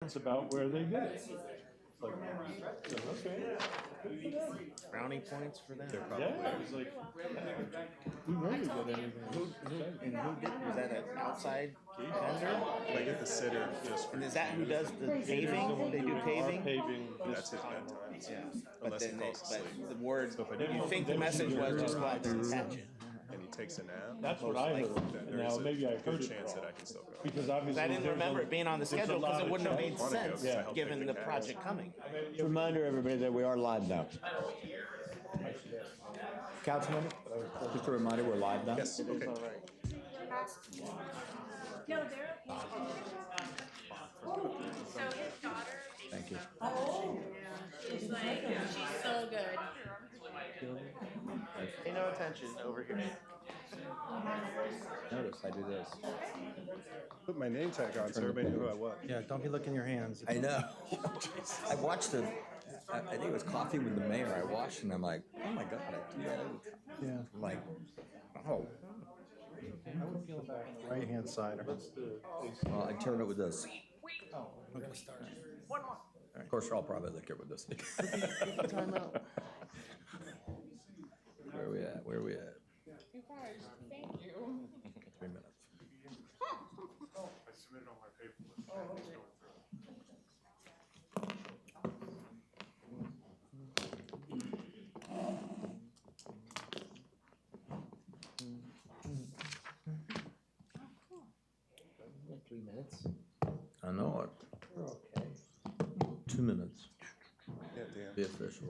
It's about where they did it. It's like, okay, good for them. Brownie points for them. Yeah, it was like, we rarely get anything. Who did, was that an outside vendor? I get the sitter just for. And is that who does the paving? They do paving? That's his bedtime. Yeah. But Unless then he falls asleep. but the word, So if I do you fall think the message was just go out there and catch it. and he takes a nap, That's what I heard. then Now, there's a maybe I heard good it chance wrong. that I can still go. Because obviously. I didn't there's remember it being on the there's a schedule lot because it of wouldn't have made wanna go, sense 'cause I helped given pick the the project coming. Reminder, everybody, that we are live now. Councilmember, just a reminder, we're live now. Yes, okay. No, they're okay. So his daughter. Thank you. She's like, she's so good. Pay no attention over here. Notice I do this. Put my name tag on so everybody knew who I was. Yeah, don't be licking your hands. I know. I watched it. I think it was Coffee with the Mayor. I watched and I'm like, oh my God, I do that all the time. Yeah. I'm like, oh. Right hand side. Well, I turn it with this. Of course, I'll probably lick it with this. Time out. Where we at? Where we at? You guys, thank you. 3 minutes. I submitted all my paperwork. Like 3 minutes. I know it. We're okay. 2 minutes. Yeah, damn. Be official.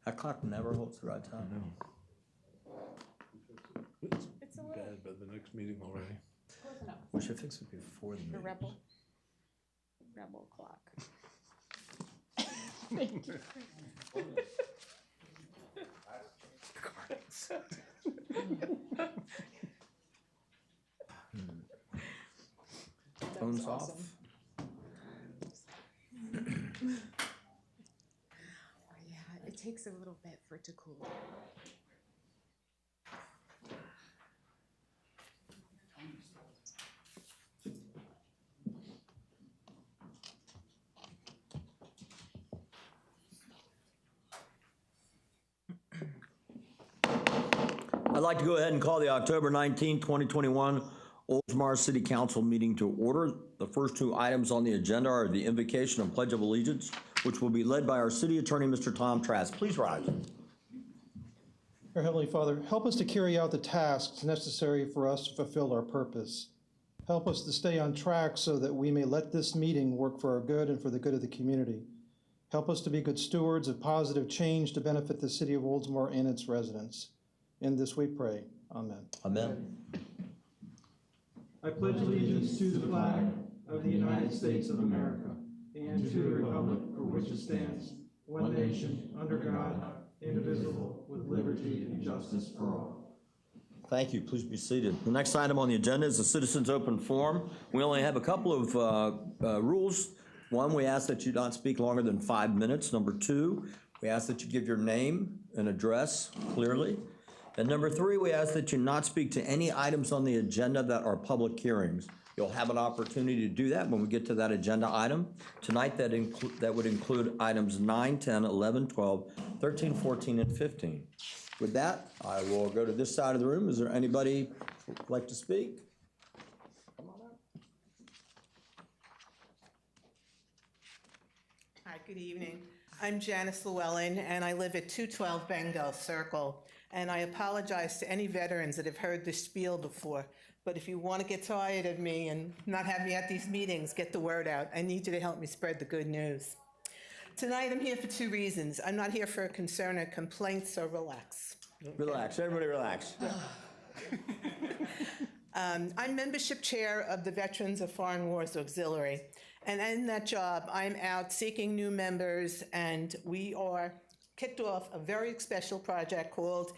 That clock never holds the right time. It's a little Bad by the next meeting already. close enough. We should fix it before the The meeting. rebel clock. Phones off. Yeah, it takes a little bit for it to cool. I'd like to go ahead and call the October 19, 2021 Oldsmar City Council meeting to order. The first two items on the agenda are the Invocation and Pledge of Allegiance, which will be led by our City Attorney, Mr. Tom Trask. Please rise. Our Heavenly Father, help us to carry out the tasks necessary for us to fulfill our purpose. Help us to stay on track so that we may let this meeting work for our good and for the good of the community. Help us to be good stewards of positive change to benefit the city of Oldsmar and its residents. In this we pray. Amen. Amen. I pledge allegiance to the flag of the United States of America and to the republic for which it stands, one nation, under God, indivisible, with liberty and justice for all. Thank you. Please be seated. The next item on the agenda is the Citizens Open Forum. We only have a couple of rules. One, we ask that you not speak longer than 5 minutes. Number two, we ask that you give your name and address clearly. And number three, we ask that you not speak to any items on the agenda that are public hearings. You'll have an opportunity to do that when we get to that agenda item. Tonight, that would include items 9, 10, 11, 12, 13, 14, and 15. With that, I will go to this side of the room. Is there anybody who'd like to speak? Come on up. Hi, good evening. I'm Janice Llewellyn, and I live at 212 Bengal Circle. And I apologize to any veterans that have heard this spiel before, but if you want to get tired of me and not have me at these meetings, get the word out. I need you to help me spread the good news. Tonight, I'm here for two reasons. I'm not here for a concern or complaint, so relax. Relax, everybody relax. I'm membership chair of the Veterans of Foreign Wars Auxiliary, and in that job, I'm out seeking new members, and we are kicked off a very special project called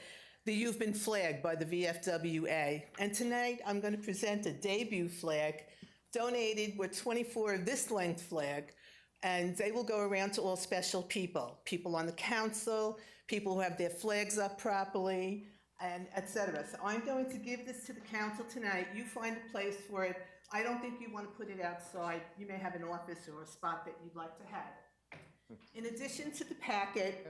the You've Been Flagged by the VFWA. And tonight, I'm going to present a debut flag donated with 24 of this length flag, and they will go around to all special people on the council, people who have their flags up properly, and et cetera. So I'm going to give this to the council tonight. You find a place for it. I don't think you want to put it outside. You may have an office or a spot that you'd like to have. In addition to the packet,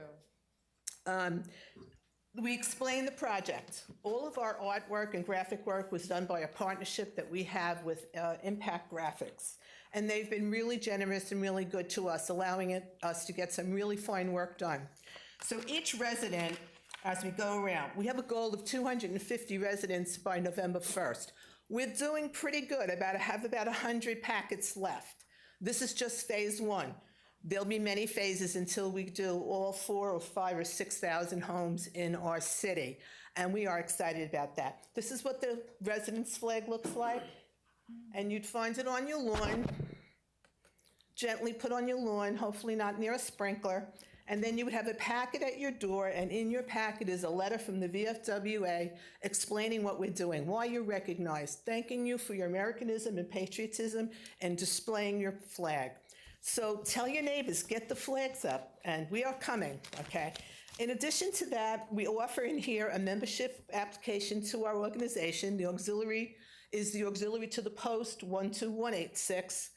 we explain the project. All of our artwork and graphic work was done by a partnership that we have with Impact Graphics. And they've been really generous and really good to us, allowing us to get some really fine work done. So each resident, as we go around, we have a goal of 250 residents by November 1st. We're doing pretty good, have about 100 packets left. This is just phase one. There'll be many phases until we do all 4,000 or 5,000 or 6,000 homes in our city, and we are excited about that. This is what the residence flag looks like, and you'd find it on your lawn, gently put on your lawn, hopefully not near a sprinkler, and then you would have a packet at your door, and in your packet is a letter from the VFWA explaining what we're doing, why you're recognized, thanking you for your Americanism and patriotism, and displaying your flag. So tell your neighbors, get the flags up, and we are coming, okay? In addition to that, we offer in here a membership application to our organization. The auxiliary is the auxiliary to the post 12186.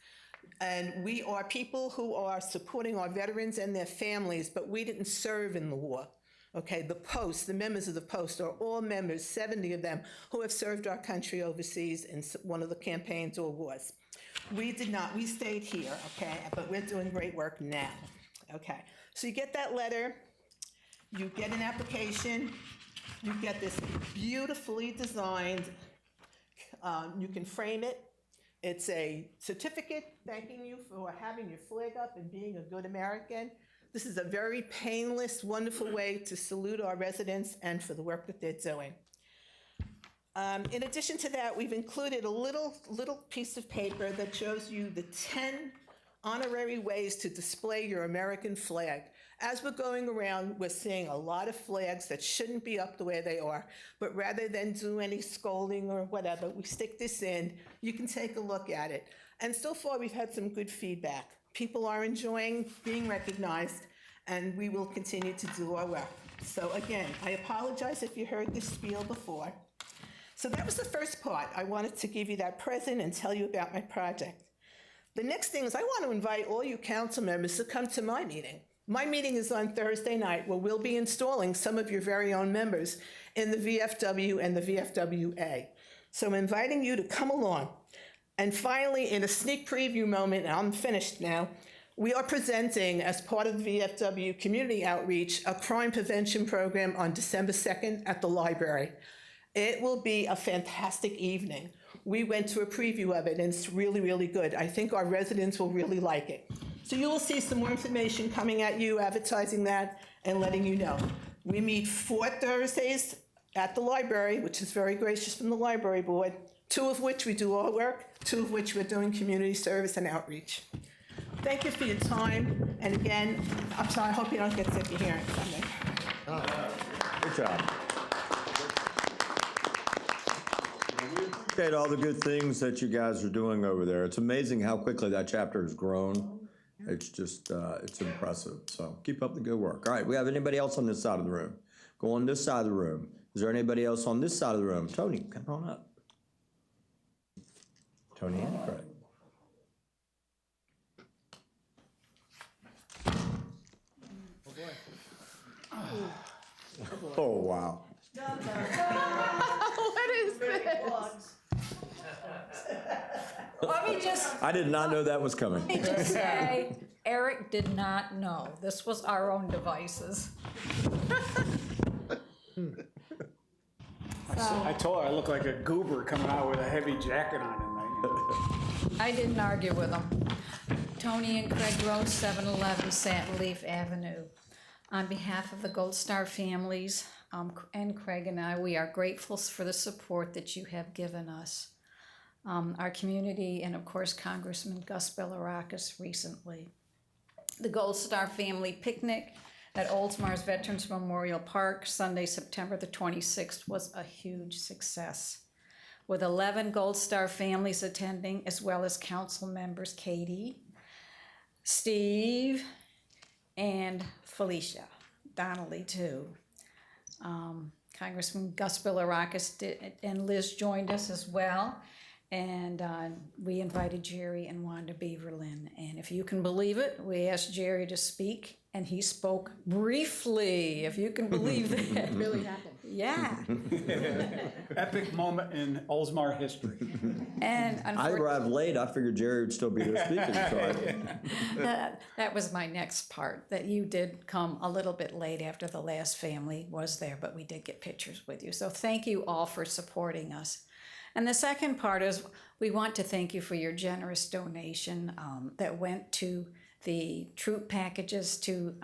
And we are people who are supporting our veterans and their families, but we didn't serve in the war. Okay, the post, the members of the post are all members, 70 of them, who have served our country overseas in one of the campaigns or wars. We did not, we stayed here, okay, but we're doing great work now. Okay, so you get that letter, you get an application, you get this beautifully designed, you can frame it. It's a certificate thanking you for having your flag up and being a good American. This is a very painless, wonderful way to salute our residents and for the work that they're doing. In addition to that, we've included a little piece of paper that shows you the 10 honorary ways to display your American flag. As we're going around, we're seeing a lot of flags that shouldn't be up the way they are, but rather than do any scolding or whatever, we stick this in. You can take a look at it. And so far, we've had some good feedback. People are enjoying being recognized, and we will continue to do our work. So again, I apologize if you heard this spiel before. So that was the first part. I wanted to give you that present and tell you about my project. The next thing is I want to invite all you council members to come to my meeting. My meeting is on Thursday night, where we'll be installing some of your very own members in the VFW and the VFWA. So I'm inviting you to come along. And finally, in a sneak preview moment, and I'm finished now, we are presenting, as part of the VFW Community Outreach, a crime prevention program on December 2nd at the library. It will be a fantastic evening. We went to a preview of it, and it's really, really good. I think our residents will really like it. So you will see some more information coming at you, advertising that, and letting you know. We meet 4 Thursdays at the library, which is very gracious from the library board, 2 of which we do our work, 2 of which we're doing community service and outreach. Thank you for your time, and again, I'm sorry, I hope you don't get sick of hearing something. Good job. We appreciate all the good things that you guys are doing over there. It's amazing how quickly that chapter has grown. It's just, it's impressive. So keep up the good work. All right, we have anybody else on this side of the room? Go on this side of the room. Is there anybody else on this side of the room? Tony, come on up. Tony and Craig. Oh, wow. What is this? Let me just, I did not know that was coming. let me just say, Eric did not know. This was our own devices. I told her I look like a goober coming out with a heavy jacket on tonight. I didn't argue with him. Tony and Craig Rose, 711 Satin Leaf Avenue. On behalf of the Gold Star families, and Craig and I, we are grateful for the support that you have given us. Our community, and of course Congressman Gus Bellerakis recently. The Gold Star Family Picnic at Oldsmar's Veterans Memorial Park, Sunday, September the 26th, was a huge success, with 11 Gold Star families attending, as well as council members Katie, Steve, and Felicia, Donnelly too. Congressman Gus Bilirakis and Liz joined us as well. And we invited Jerry and Wanda Beaverlin. And if you can believe it, we asked Jerry to speak, and he spoke briefly, if you can believe that. Really happened. Yeah. Epic moment in Oldsmar history. And I arrived late. I figured Jerry would still be there speaking. So that was my next part, that you did come a little bit late after the last family was there, but we did get pictures with you. So thank you all for supporting us. And the second part is we want to thank you for your generous donation that went to the troop packages to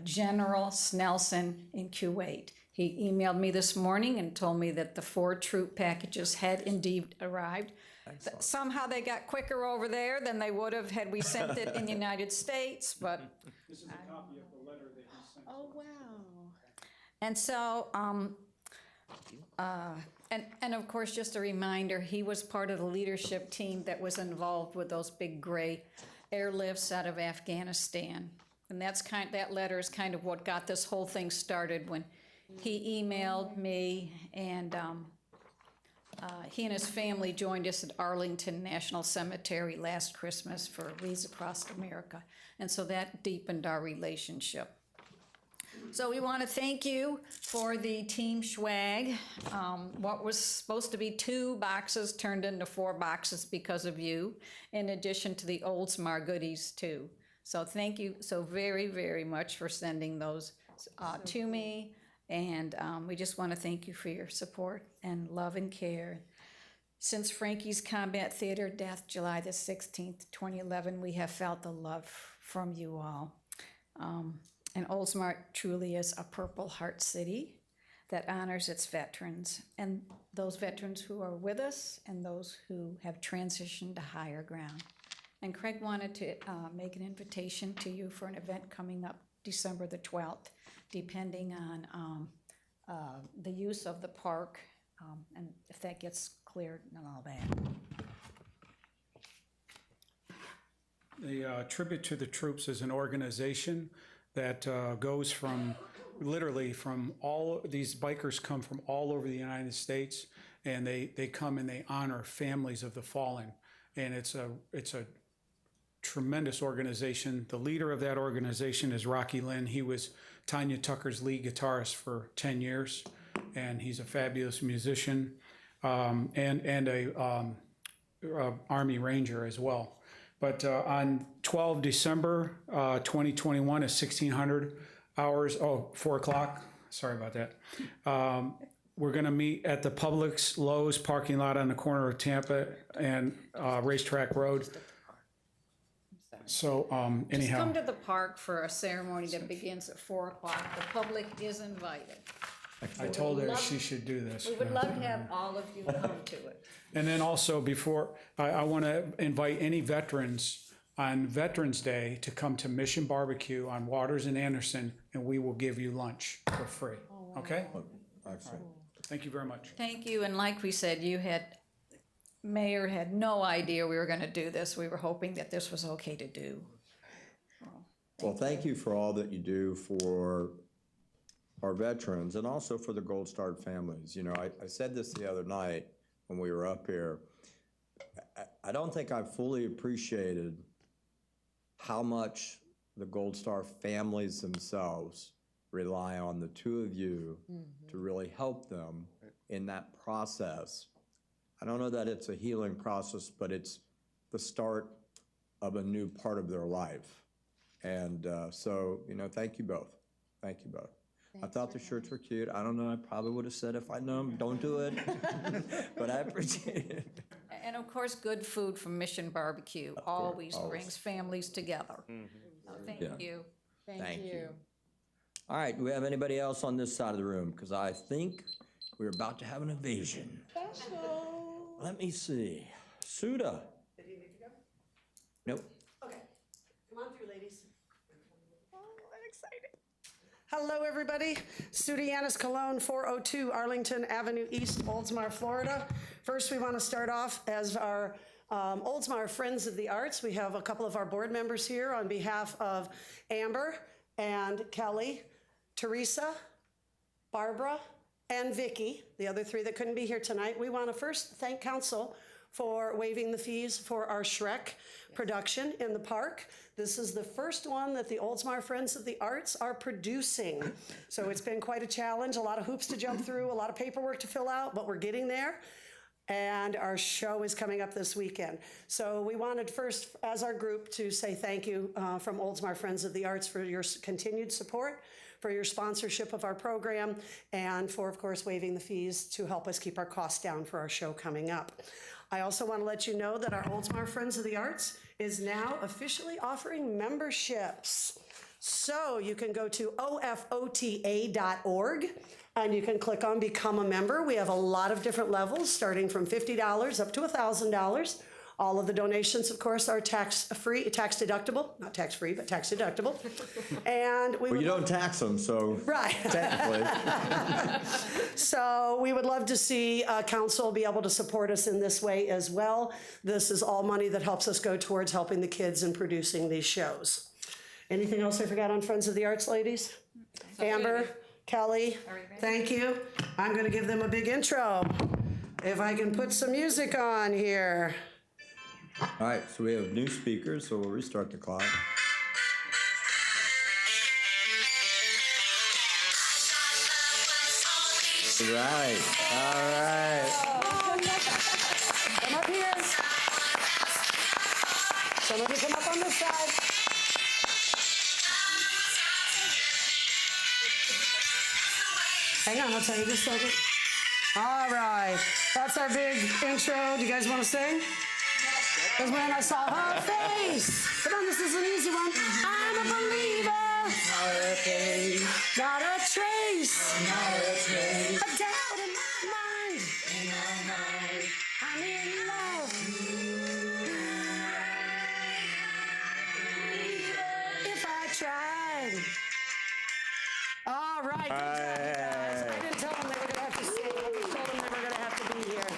General Snelson in Kuwait. He emailed me this morning and told me that the 4 troop packages had indeed arrived. Somehow they got quicker over there than they would have had we sent it in the United States, but. This is a copy of the letter that he sent. Oh, wow. And so, and of course, just a reminder, he was part of the leadership team that was involved with those big gray airlifts out of Afghanistan. And that letter is kind of what got this whole thing started when he emailed me, and he and his family joined us at Arlington National Cemetery last Christmas for Wreaths Across America. And so that deepened our relationship. So we want to thank you for the team swag. What was supposed to be 2 boxes turned into 4 boxes because of you, in addition to the Oldsmar goodies too. So thank you so very, very much for sending those to me. And we just want to thank you for your support and love and care. Since Frankie's Combat Theater death, July the 16th, 2011, we have felt the love from you all. And Oldsmar truly is a Purple Heart city that honors its veterans, and those veterans who are with us and those who have transitioned to higher ground. And Craig wanted to make an invitation to you for an event coming up December the 12th, depending on the use of the park, and if that gets cleared and all that. The Tribute to the Troops is an organization that goes from, literally from all, these bikers come from all over the United States, and they come and they honor families of the fallen. And it's a tremendous organization. The leader of that organization is Rocky Lynn. He was Tanya Tucker's lead guitarist for 10 years, and he's a fabulous musician, and a Army Ranger as well. But on 12 December 2021 at 1600 hours, 4 o'clock, sorry about that. We're gonna meet at the Publix Lowe's parking lot on the corner of Tampa and Racetrack Road. So Just anyhow, come to the park for a ceremony that begins at 4 o'clock. The public is invited. I told her she should do this. We would love to have all of you come to it. And then also before, I want to invite any veterans on Veterans Day to come to Mission Barbecue on Waters and Anderson, and we will give you lunch for free. Okay? excellent. Thank you very much. Thank you, and like we said, Mayor had no idea we were going to do this. We were hoping that this was okay to do. Well, thank you for all that you do for our veterans and also for the Gold Star families. You know, I said this the other night when we were up here. I don't think I fully appreciated how much the Gold Star families themselves rely on the two of you to really help them in that process. I don't know that it's a healing process, but it's the start of a new part of their life. And so, you know, thank you both. Thank you both. I thought the shirts were cute. I don't know, I probably would have said if I'd known, don't do it. But I appreciate it. And of course, good food from Mission Barbecue always brings families together. So thank Yeah. you. Thank you. All right, do we have anybody else on this side of the room? Because I think we're about to have an invasion. Let me see. Suda. Did you need to go? Nope. Okay, come on through, ladies. Oh, I'm excited. Hello, everybody. Sudianis Cologne, 402 Arlington Avenue East, Oldsmar, Florida. First, we want to start off as our Oldsmar Friends of the Arts. We have a couple of our board members here on behalf of Amber and Kelly, Teresa, Barbara and Vicky, the other three that couldn't be here tonight, we want to first thank council for waiving the fees for our Shrek production in the park. This is the first one that the Oldsmar Friends of the Arts are producing. So it's been quite a challenge, a lot of hoops to jump through, a lot of paperwork to fill out, but we're getting there. And our show is coming up this weekend. So we wanted first, as our group, to say thank you from Oldsmar Friends of the Arts for your continued support, for your sponsorship of our program, and for, of course, waiving the fees to help us keep our costs down for our show coming up. I also want to let you know that our Oldsmar Friends of the Arts is now officially offering memberships. So you can go to ofota.org and you can click on Become a Member. We have a lot of different levels, starting from $50 up to $1,000. All of the donations, of course, are tax-free, tax-deductible, not tax-free, but tax-deductible. And we Well, you don't tax them, so right. technically. So we would love to see council be able to support us in this way as well. This is all money that helps us go towards helping the kids and producing these shows. Anything else I forgot on Friends of the Arts, ladies? Amber, Kelly, thank you. I'm going to give them a big intro. If I can put some music on here. All right, so we have new speakers, so we'll restart the clock. Right, all right. Come up here. Some of you come up on this side. Hang on, I'll tell you just a second. All right, that's our big intro. Do you guys want to sing? Because when I saw her face, come on, this is an easy one. I'm a believer, not a trace, a doubt in my mind. I'm in love. If I tried. All right, good job, you guys. I didn't tell them they were going to have to sing. I just told them they were going to have to be here.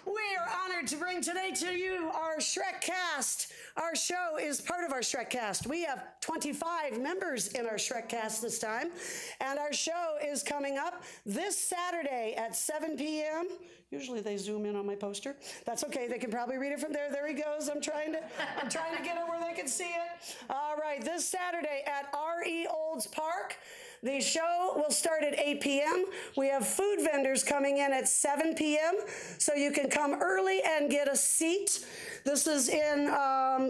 We are honored to bring today to you our Shrek cast. Our show is part of our Shrek cast. We have 25 members in our Shrek cast this time. And our show is coming up this Saturday at 7 p.m. Usually they zoom in on my poster. That's okay. They can probably read it from there. There he goes. I'm trying to get it where they can see it. All right. This Saturday at R.E. Olds Park. The show will start at 8 p.m. We have food vendors coming in at 7 p.m. So you can come early and get a seat. This is in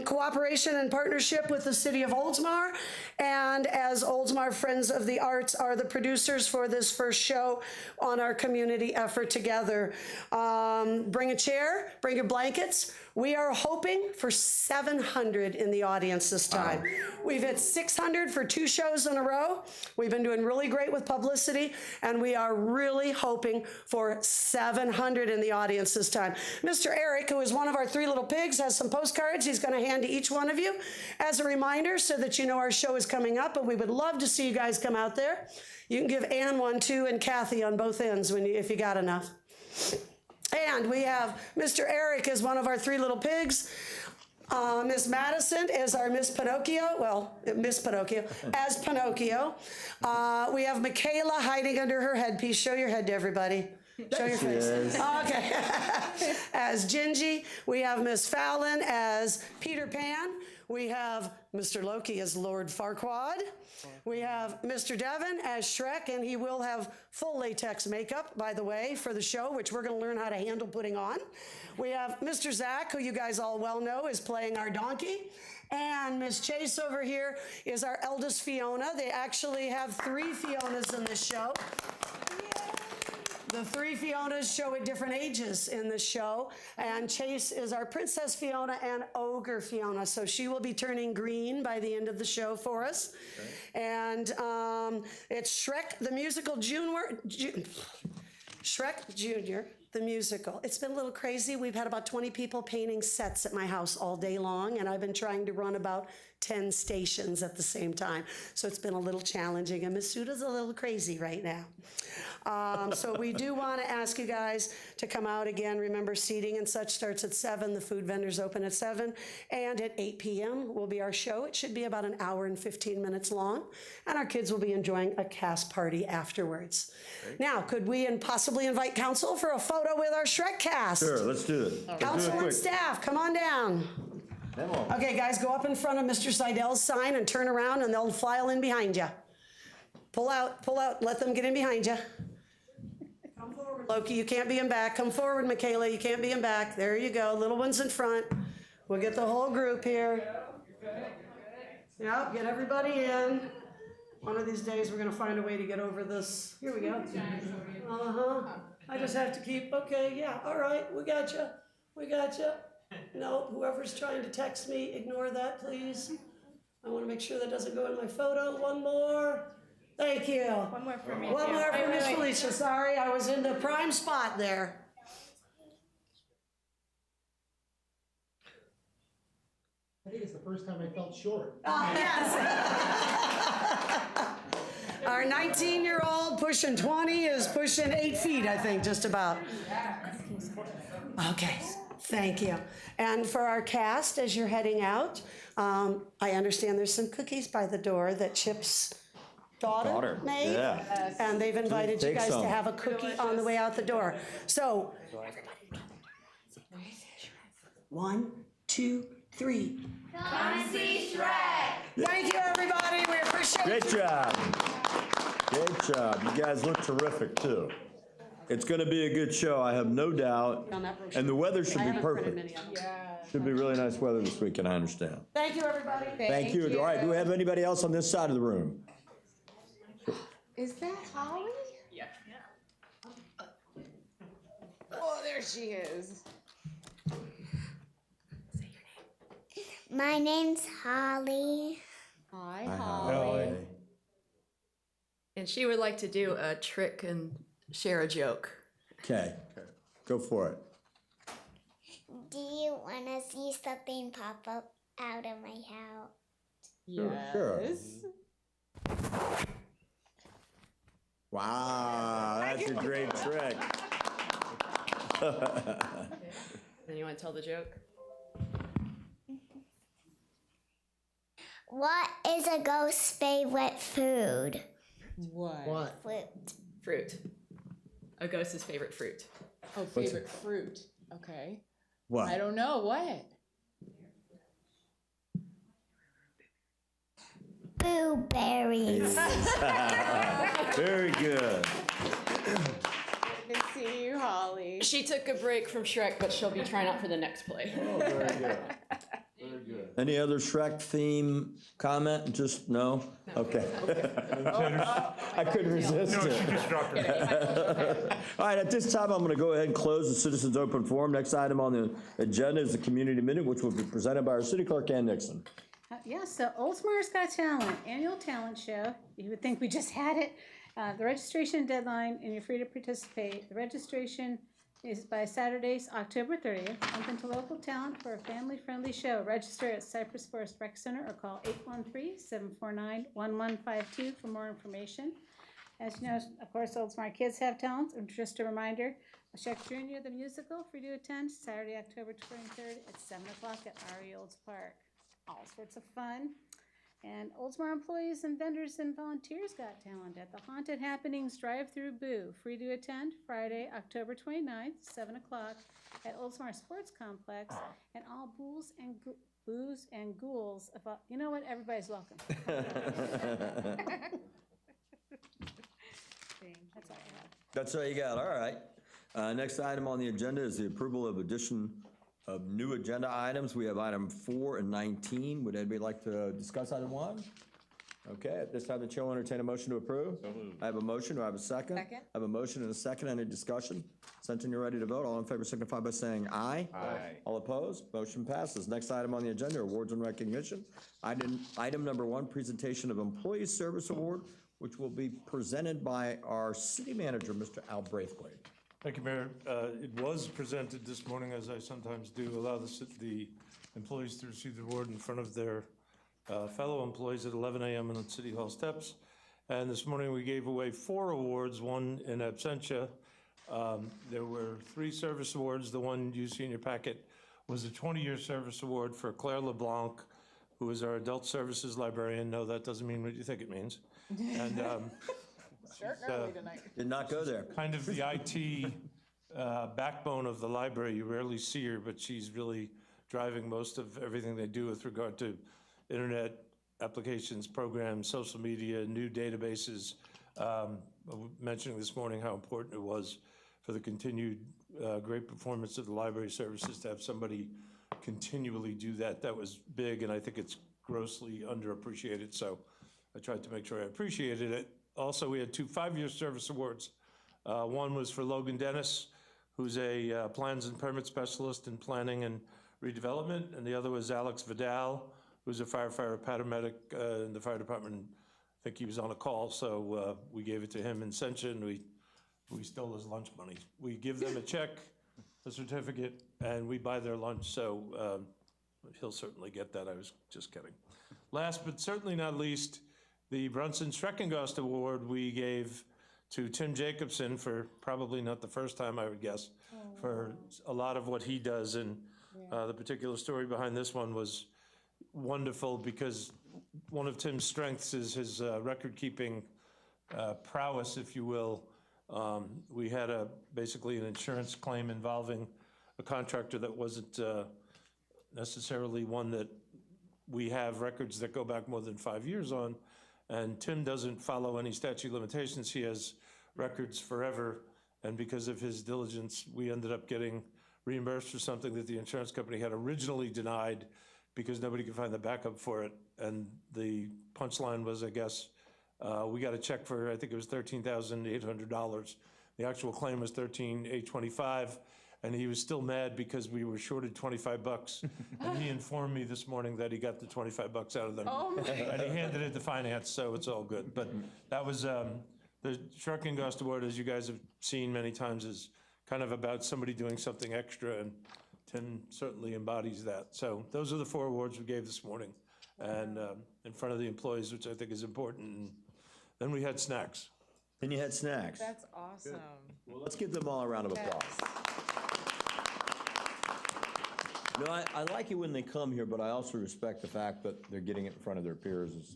cooperation and partnership with the city of Oldsmar. And as Oldsmar Friends of the Arts are the producers for this first show on our community effort together. Bring a chair, bring your blankets. We are hoping for 700 in the audience this time. We've hit 600 for 2 shows in a row. We've been doing really great with publicity, and we are really hoping for 700 in the audience this time. Mr. Eric, who is one of our 3 little pigs, has some postcards he's going to hand to each one of you as a reminder so that you know our show is coming up, and we would love to see you guys come out there. You can give Ann one too, and Kathy on both ends if you got enough. And we have Mr. Eric is one of our 3 little pigs. Miss Madison is our Miss Pinocchio. Well, Miss Pinocchio as Pinocchio. We have Michaela hiding under her headpiece. Show your head to everybody. Show your face. Okay. As Gingy. We have Miss Fallon as Peter Pan. We have Mr. Loki as Lord Farquaad. We have Mr. Devon as Shrek, and he will have full latex makeup, by the way, for the show, which we're going to learn how to handle putting on. We have Mr. Zach, who you guys all well know is playing our donkey. And Miss Chase over here is our eldest Fiona. They actually have 3 Fionas in this show. The 3 Fionas show at different ages in the show, and Chase is our Princess Fiona and Ogre Fiona, so she will be turning green by the end of the show for us. Okay. And it's Shrek the Musical Shrek Junior, the musical. It's been a little crazy. We've had about 20 people painting sets at my house all day long, and I've been trying to run about 10 stations at the same time. So it's been a little challenging, and Miss Suda's a little crazy right now. So we do want to ask you guys to come out again. Remember, seating and such starts at 7. The food vendors open at 7. And at 8 p.m. will be our show. It should be about an hour and 15 minutes long. And our kids will be enjoying a cast party afterwards. Now, could we possibly invite council for a photo with our Shrek cast? Sure, let's do it. Council and staff, come on down. Come on. Okay, guys, go up in front of Mr. Seidel's sign and turn around, and they'll file in behind you. Pull out, let them get in behind you. Come forward, Loki, you can't be in back. Come forward, Michaela, you can't be in back. There you go, little one's in front. We'll get the whole group here. Yep, get everybody in. One of these days, we're gonna find a way to get over this. Here we go. I just have to keep, okay, yeah, all right, we got you. We got you. No, whoever's trying to text me, ignore that, please. I want to make sure that doesn't go in my photo. One more. Thank you. One more for me. One too. more for Wait, Miss wait, wait. Felicia. Sorry, I was in the prime spot there. I think it's the first time I felt short. Yes. Our 19-year-old pushing 20 is pushing 8 feet, I think, just about. Okay, thank you. And for our cast, as you're heading out, I understand there's some cookies by the door that Chip's daughter made. Yeah. And they've invited you Take guys some. to have a cookie on the way out the door. So, 1, 2, 3. Come see Shrek. Thank you, everybody. We appreciate it. Great job. Great job. You guys look terrific, too. It's going to be a good show, I have no doubt. And the weather should be perfect. Should be really nice weather this weekend, I understand. Thank you, everybody. Thank you. All right, do we have anybody else on this side of the room? Is that Holly? Yeah. Oh, there she is. My name's Holly. Hi, Holly. And she would like to do a trick and share a joke. Okay, go for it. Do you want to see something pop up out of my house? Sure. Wow, that's a great trick. Then you want to tell the joke? What is a ghost's favorite food? What? Fruit. A ghost's favorite fruit. Oh, favorite fruit. Okay. What? I don't know. What? Blueberries. Very good. Good to see you, Holly. She took a break from Shrek, but she'll be trying out for the next play. Oh, very good. Very good. Any other Shrek theme comment? Just no? Okay. I couldn't resist it. All right, at this time, I'm going to go ahead and close the Citizens Open Forum. Next item on the agenda is the Community Minute, which will be presented by our City Clerk, Ann Nixon. Yes, so Oldsmar's Got Talent, annual talent show. You would think we just had it. The registration deadline, and you're free to participate. The registration is by Saturdays, October 30th. Open to local talent for a family-friendly show. Register at Cypress Forest Rec Center or call 813-749-1152 for more information. As you know, of course, Oldsmar kids have talents. And just a reminder, Shrek Jr. the musical, free to attend Saturday, October 23rd at 7 o'clock at RE Olds Park. All sorts of fun. And Oldsmar employees and vendors and volunteers got talent at the Haunted Happenings Drive-Through Boo. Free to attend Friday, October 29th, 7 o'clock at Oldsmar Sports Complex. And all boos and ghouls. You know what? Everybody's welcome. That's all I have. That's all you got, all right. Next item on the agenda is the approval of addition of new agenda items. We have item 4 and 19. Would anybody like to discuss item 1? Okay, at this time, the chair will entertain a motion to approve. I have a motion. Do I have a second? Second. I have a motion and a second. Any discussion? Senton, you're ready to vote. All in favor signify by saying aye. Aye. All opposed? Motion passes. Next item on the agenda, awards and recognition. Item number 1, presentation of Employee Service Award, which will be presented by our city manager, Mr. Al Braithwaite. Thank you, Mayor. It was presented this morning, as I sometimes do, allow the employees to receive the award in front of their fellow employees at 11 a.m. on City Hall steps. And this morning we gave away 4 awards, one in absentia. There were 3 service awards. The one you see in your packet was a 20-year service award for Claire LeBlanc, who is our adult services librarian. No, that doesn't mean what you think it means. And Did not go there. kind of the IT backbone of the library. You rarely see her, but she's really driving most of everything they do with regard to internet applications, programs, social media, new databases. Mentioning this morning how important it was for the continued great performance of the library services to have somebody continually do that. That was big, and I think it's grossly underappreciated, so I tried to make sure I appreciated it. Also, we had 2 5-year service awards. One was for Logan Dennis, who's a plans and permit specialist in planning and redevelopment, and the other was Alex Vidal, who's a firefighter paramedic in the fire department. I think he was on a call, so we gave it to him in Sencha, and we stole his lunch money. We give them a check, a certificate, and we buy their lunch, so he'll certainly get that. I was just kidding. Last but certainly not least, the Brunson Streckengost Award we gave to Tim Jacobson for probably not the first time, I would guess, for a lot of what he does. And the particular story behind this one was wonderful because one of Tim's strengths is his record-keeping prowess, if you will. We had basically an insurance claim involving a contractor that wasn't necessarily one that we have records that go back more than 5 years on. And Tim doesn't follow any statute of limitations. He has records forever. And because of his diligence, we ended up getting reimbursed for something that the insurance company had originally denied because nobody could find the backup for it. And the punchline was, I guess, we got a check for, I think it was $13,800. The actual claim was $13,825. And he was still mad because we were shorted $25. And he informed me this morning that he got the $25 out of them. Oh my. And he handed it to finance, so it's all good. But that was, the Streckengost Award, as you guys have seen many times, is kind of about somebody doing something extra, and Tim certainly embodies that. So those are the 4 awards we gave this morning, and in front of the employees, which I think is important. And then we had snacks. Then you had snacks. That's awesome. Well, let's give them all a round of applause. No, I like it when they come here, but I also respect the fact that they're getting it in front of their peers is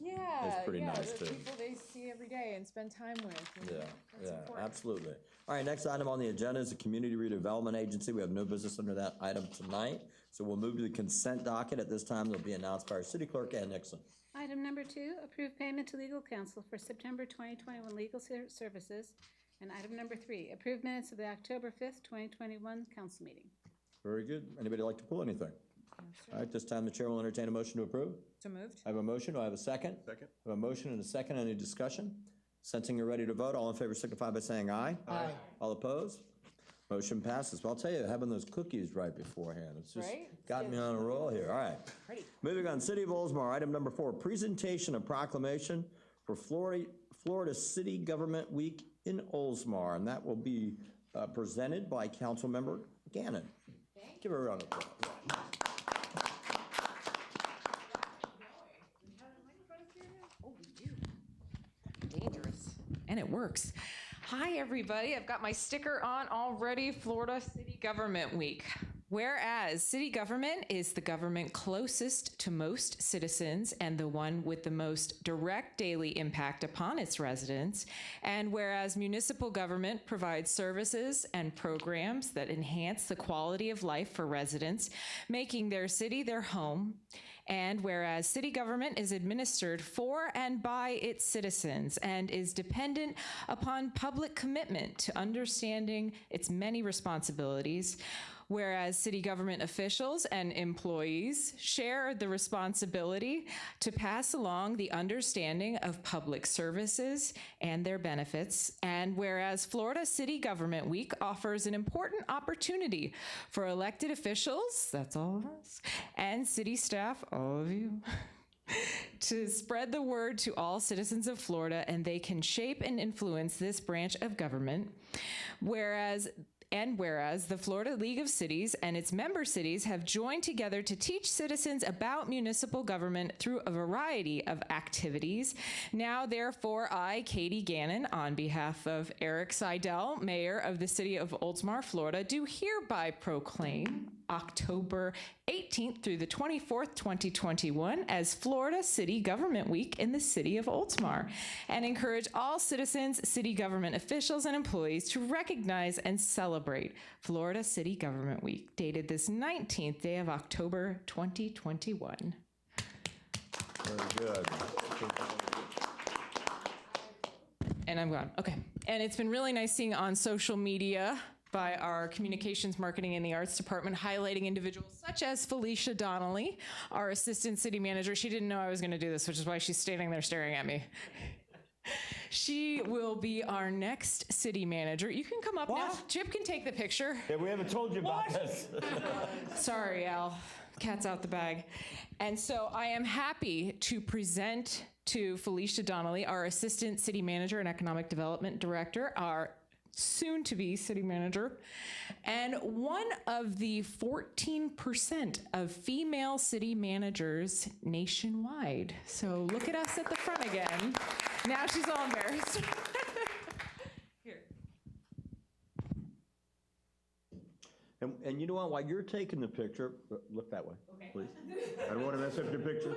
pretty nice the too. people they see every day and spend time with. Yeah, absolutely. All right, next item on the agenda is the Community Redevelopment Agency. We have no business under that item tonight, so we'll move to the consent docket. At this time, they'll be announced by our city clerk, Ann Nixon. Item number 2, approve payment to legal counsel for September 2021 legal services. And item number 3, approve minutes of the October 5th, 2021 council meeting. Very good. Anybody like to pull anything? All right, this time the chair will entertain a motion to approve. So moved. I have a motion. Do I have a second? Second. I have a motion and a second. Any discussion? Sensing you're ready to vote, all in favor signify by saying aye. Aye. All opposed? Motion passes. Well, I'll tell you, having those cookies right beforehand, it's just Right? got me on a roll here. All right. Ready. Moving on, City of Oldsmar, item number 4, presentation of proclamation for Florida City Government Week in Oldsmar, and that will be presented by Councilmember Gannon. Give her a round of applause. Oh, we do. Dangerous. And it works. Hi, everybody. I've got my sticker on already, Florida City Government Week. Whereas city government is the government closest to most citizens and the one with the most direct daily impact upon its residents, and whereas municipal government provides services and programs that enhance the quality of life for residents, making their city their home, and whereas city government is administered for and by its citizens and is dependent upon public commitment to understanding its many responsibilities, whereas city government officials and employees share the responsibility to pass along the understanding of public services and their benefits, and whereas Florida City Government Week offers an important opportunity for elected officials, that's all of us, and city staff, all of you, to spread the word to all citizens of Florida, and they can shape and influence this branch of government, whereas And whereas the Florida League of Cities and its member cities have joined together to teach citizens about municipal government through a variety of activities. Now, therefore, I, Katie Gannon, on behalf of Eric Seidel, Mayor of the City of Oldsmar, Florida, do hereby proclaim October 18th through the 24th, 2021 as Florida City Government Week in the City of Oldsmar, and encourage all citizens, city government officials, and employees to recognize and celebrate Florida City Government Week, dated this 19th day of October, 2021. Very good. And I'm gone. Okay. And it's been really nice seeing on social media by our communications, marketing, and the arts department, highlighting individuals such as Felicia Donnelly, our assistant city manager. She didn't know I was going to do this, which is why she's standing there staring at me. She will be our next city manager. You can come up now. Chip can take the picture. Yeah, we haven't told you about this. Sorry, Al. Cat's out the bag. And so I am happy to present to Felicia Donnelly, our assistant city manager and economic development director, our soon-to-be city manager, and one of the 14% of female city managers nationwide. So look at us at the front again. Now she's all embarrassed. Here. And you know what, while you're taking the picture, look that way, please. I don't want to mess up your picture.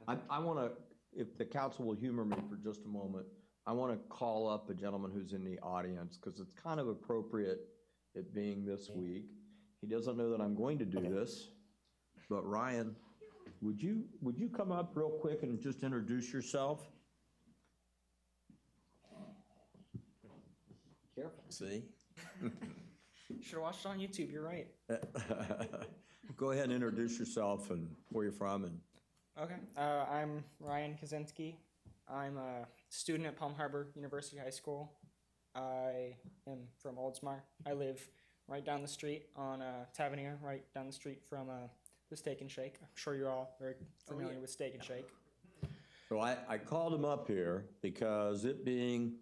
I want to, if the council will humor me for just a moment, I want to call up a gentleman who's in the audience because it's kind of appropriate, it being this week. He doesn't know that I'm going to do this, but Ryan, would you come up real quick and just introduce yourself? Careful. See? Should have watched it on YouTube, you're right. Go ahead and introduce yourself and where you're from. And Okay, I'm Ryan Kaczynski. I'm a student at Palm Harbor University High School. I am from Oldsmar. I live right down the street on Tavernier, right down the street from the Steak and Shake. I'm sure you're all very familiar with Steak and Shake. so I called him up here because it being,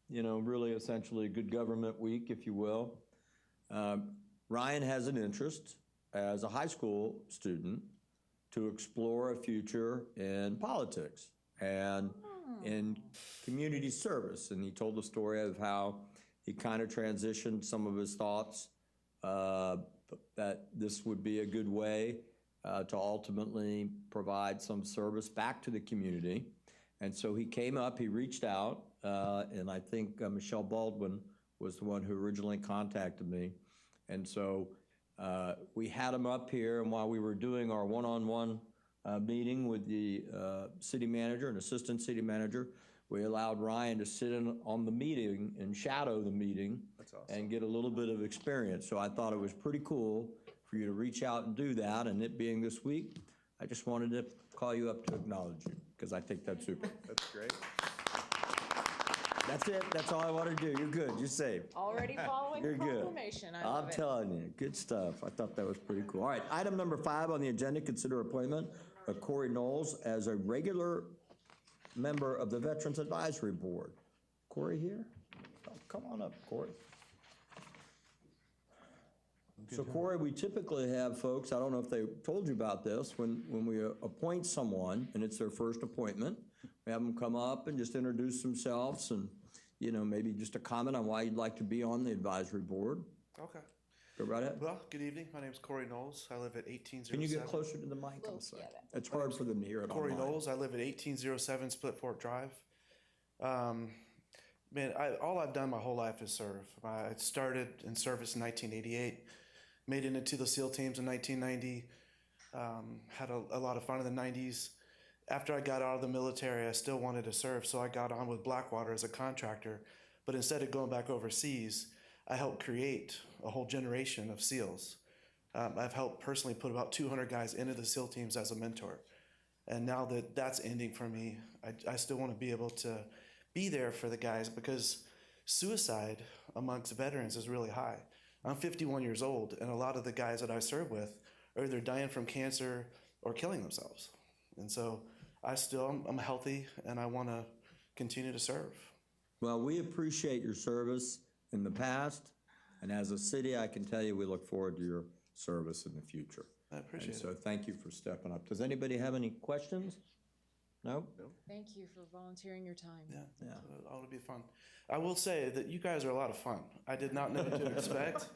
really essentially a good government week, if you will, Ryan has an interest as a high school student to explore a future in politics and in community service. And he told the story of how he kind of transitioned some of his thoughts that this would be a good way to ultimately provide some service back to the community. And so he came up, he reached out, and I think Michelle Baldwin was the one who originally contacted me. And so we had him up here, and while we were doing our one-on-one meeting with the city manager and assistant city manager, we allowed Ryan to sit in on the meeting and shadow the meeting. That's awesome. And get a little bit of experience. So I thought it was pretty cool for you to reach out and do that. And it being this week, I just wanted to call you up to acknowledge you because I think that's super. That's great. That's it. That's all I want to do. You're good. You're safe. Already following You're the good. proclamation. I love I'm it. telling you, good stuff. I thought that was pretty cool. All right, item number 5 on the agenda, consider appointment of Corey Knowles as a regular member of the Veterans Advisory Board. Corey here? Oh, come on up, Corey. So Corey, we typically have folks, I don't know if they told you about this, when we appoint someone and it's their first appointment, we have them come up and just introduce themselves and, maybe just a comment on why you'd like to be on the advisory board. Okay. Go right ahead. Well, good evening. My name is Corey Knowles. I live at 1807. Can you get closer to the mic? I'm sorry. It's hard for them to hear it Corey online. Knowles. I live at 1807 Split Fork Drive. All I've done my whole life is serve. I started in service in 1988, made it into the SEAL teams in 1990, had a lot of fun in the 90s. After I got out of the military, I still wanted to serve, so I got on with Blackwater as a contractor. But instead of going back overseas, I helped create a whole generation of SEALs. I've helped personally put about 200 guys into the SEAL teams as a mentor. And now that that's ending for me, I still want to be able to be there for the guys because suicide amongst veterans is really high. I'm 51 years old, and a lot of the guys that I serve with are either dying from cancer or killing themselves. And so I'm healthy, and I want to continue to serve. Well, we appreciate your service in the past, And as a city, I can tell you, we look forward to your service in the future. I appreciate And so it. thank you for stepping up. Does anybody have any questions? No? Thank you for volunteering your time. Yeah, Yeah. it ought to be fun. I will say that you guys are a lot of fun. I did not know what to expect,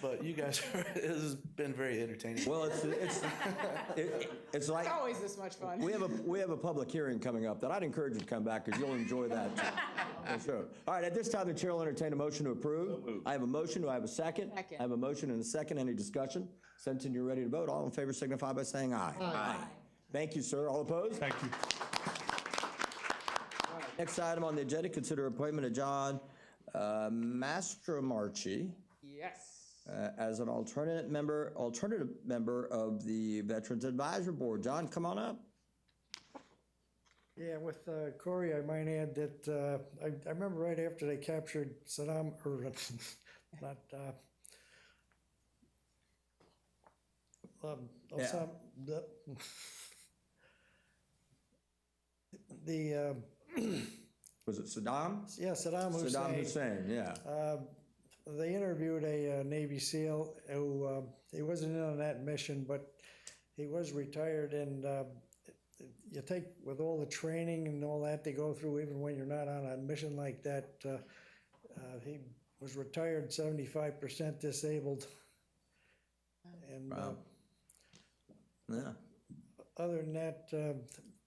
but you guys it has been very entertaining. Well, it's like. It's always this much fun. We have a public hearing coming up that I'd encourage you to come back because you'll enjoy that. For sure. All right, at this time, the chair will entertain a motion to approve. I have a motion. Do I have a second? Second. I have a motion and a second. Any discussion? Since you're ready to vote, all in favor signify by saying aye. Aye. Thank you, sir. All opposed? Thank you. Next item on the agenda, consider appointment of John Mastromarchi Yes. as an alternative member of the Veterans Advisory Board. John, come on up. Yeah, with Corey, I might add that I remember right after they captured Saddam, or not, Osama, the Was it Saddam? yeah, Saddam Hussein. Saddam Hussein, yeah. They interviewed a Navy SEAL who he wasn't in on that mission, but he was retired, and you take with all the training and all that they go through, even when you're not on a mission like that. He was retired, 75% disabled, and Wow. Yeah. other than that,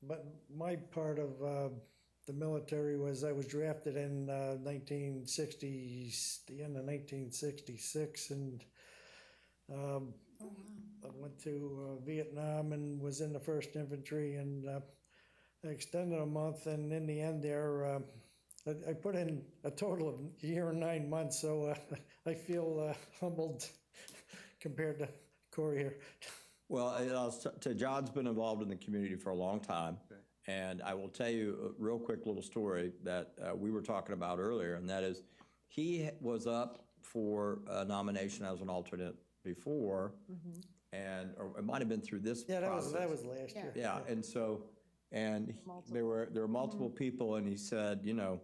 but my part of the military was I was drafted in 1960s, the end of 1966, and I went to Vietnam and was in the 1st Infantry, and I extended a month, and in the end there, I put in a total of a year and 9 months, so I feel humbled compared to Corey here. Well, John's been involved in the community for a long time. And I will tell you a real quick little story that we were talking about earlier, and that is he was up for a nomination as an alternate before, and or it might have been through this process. that was last year. Yeah, and so, there were multiple people, and he said, you know,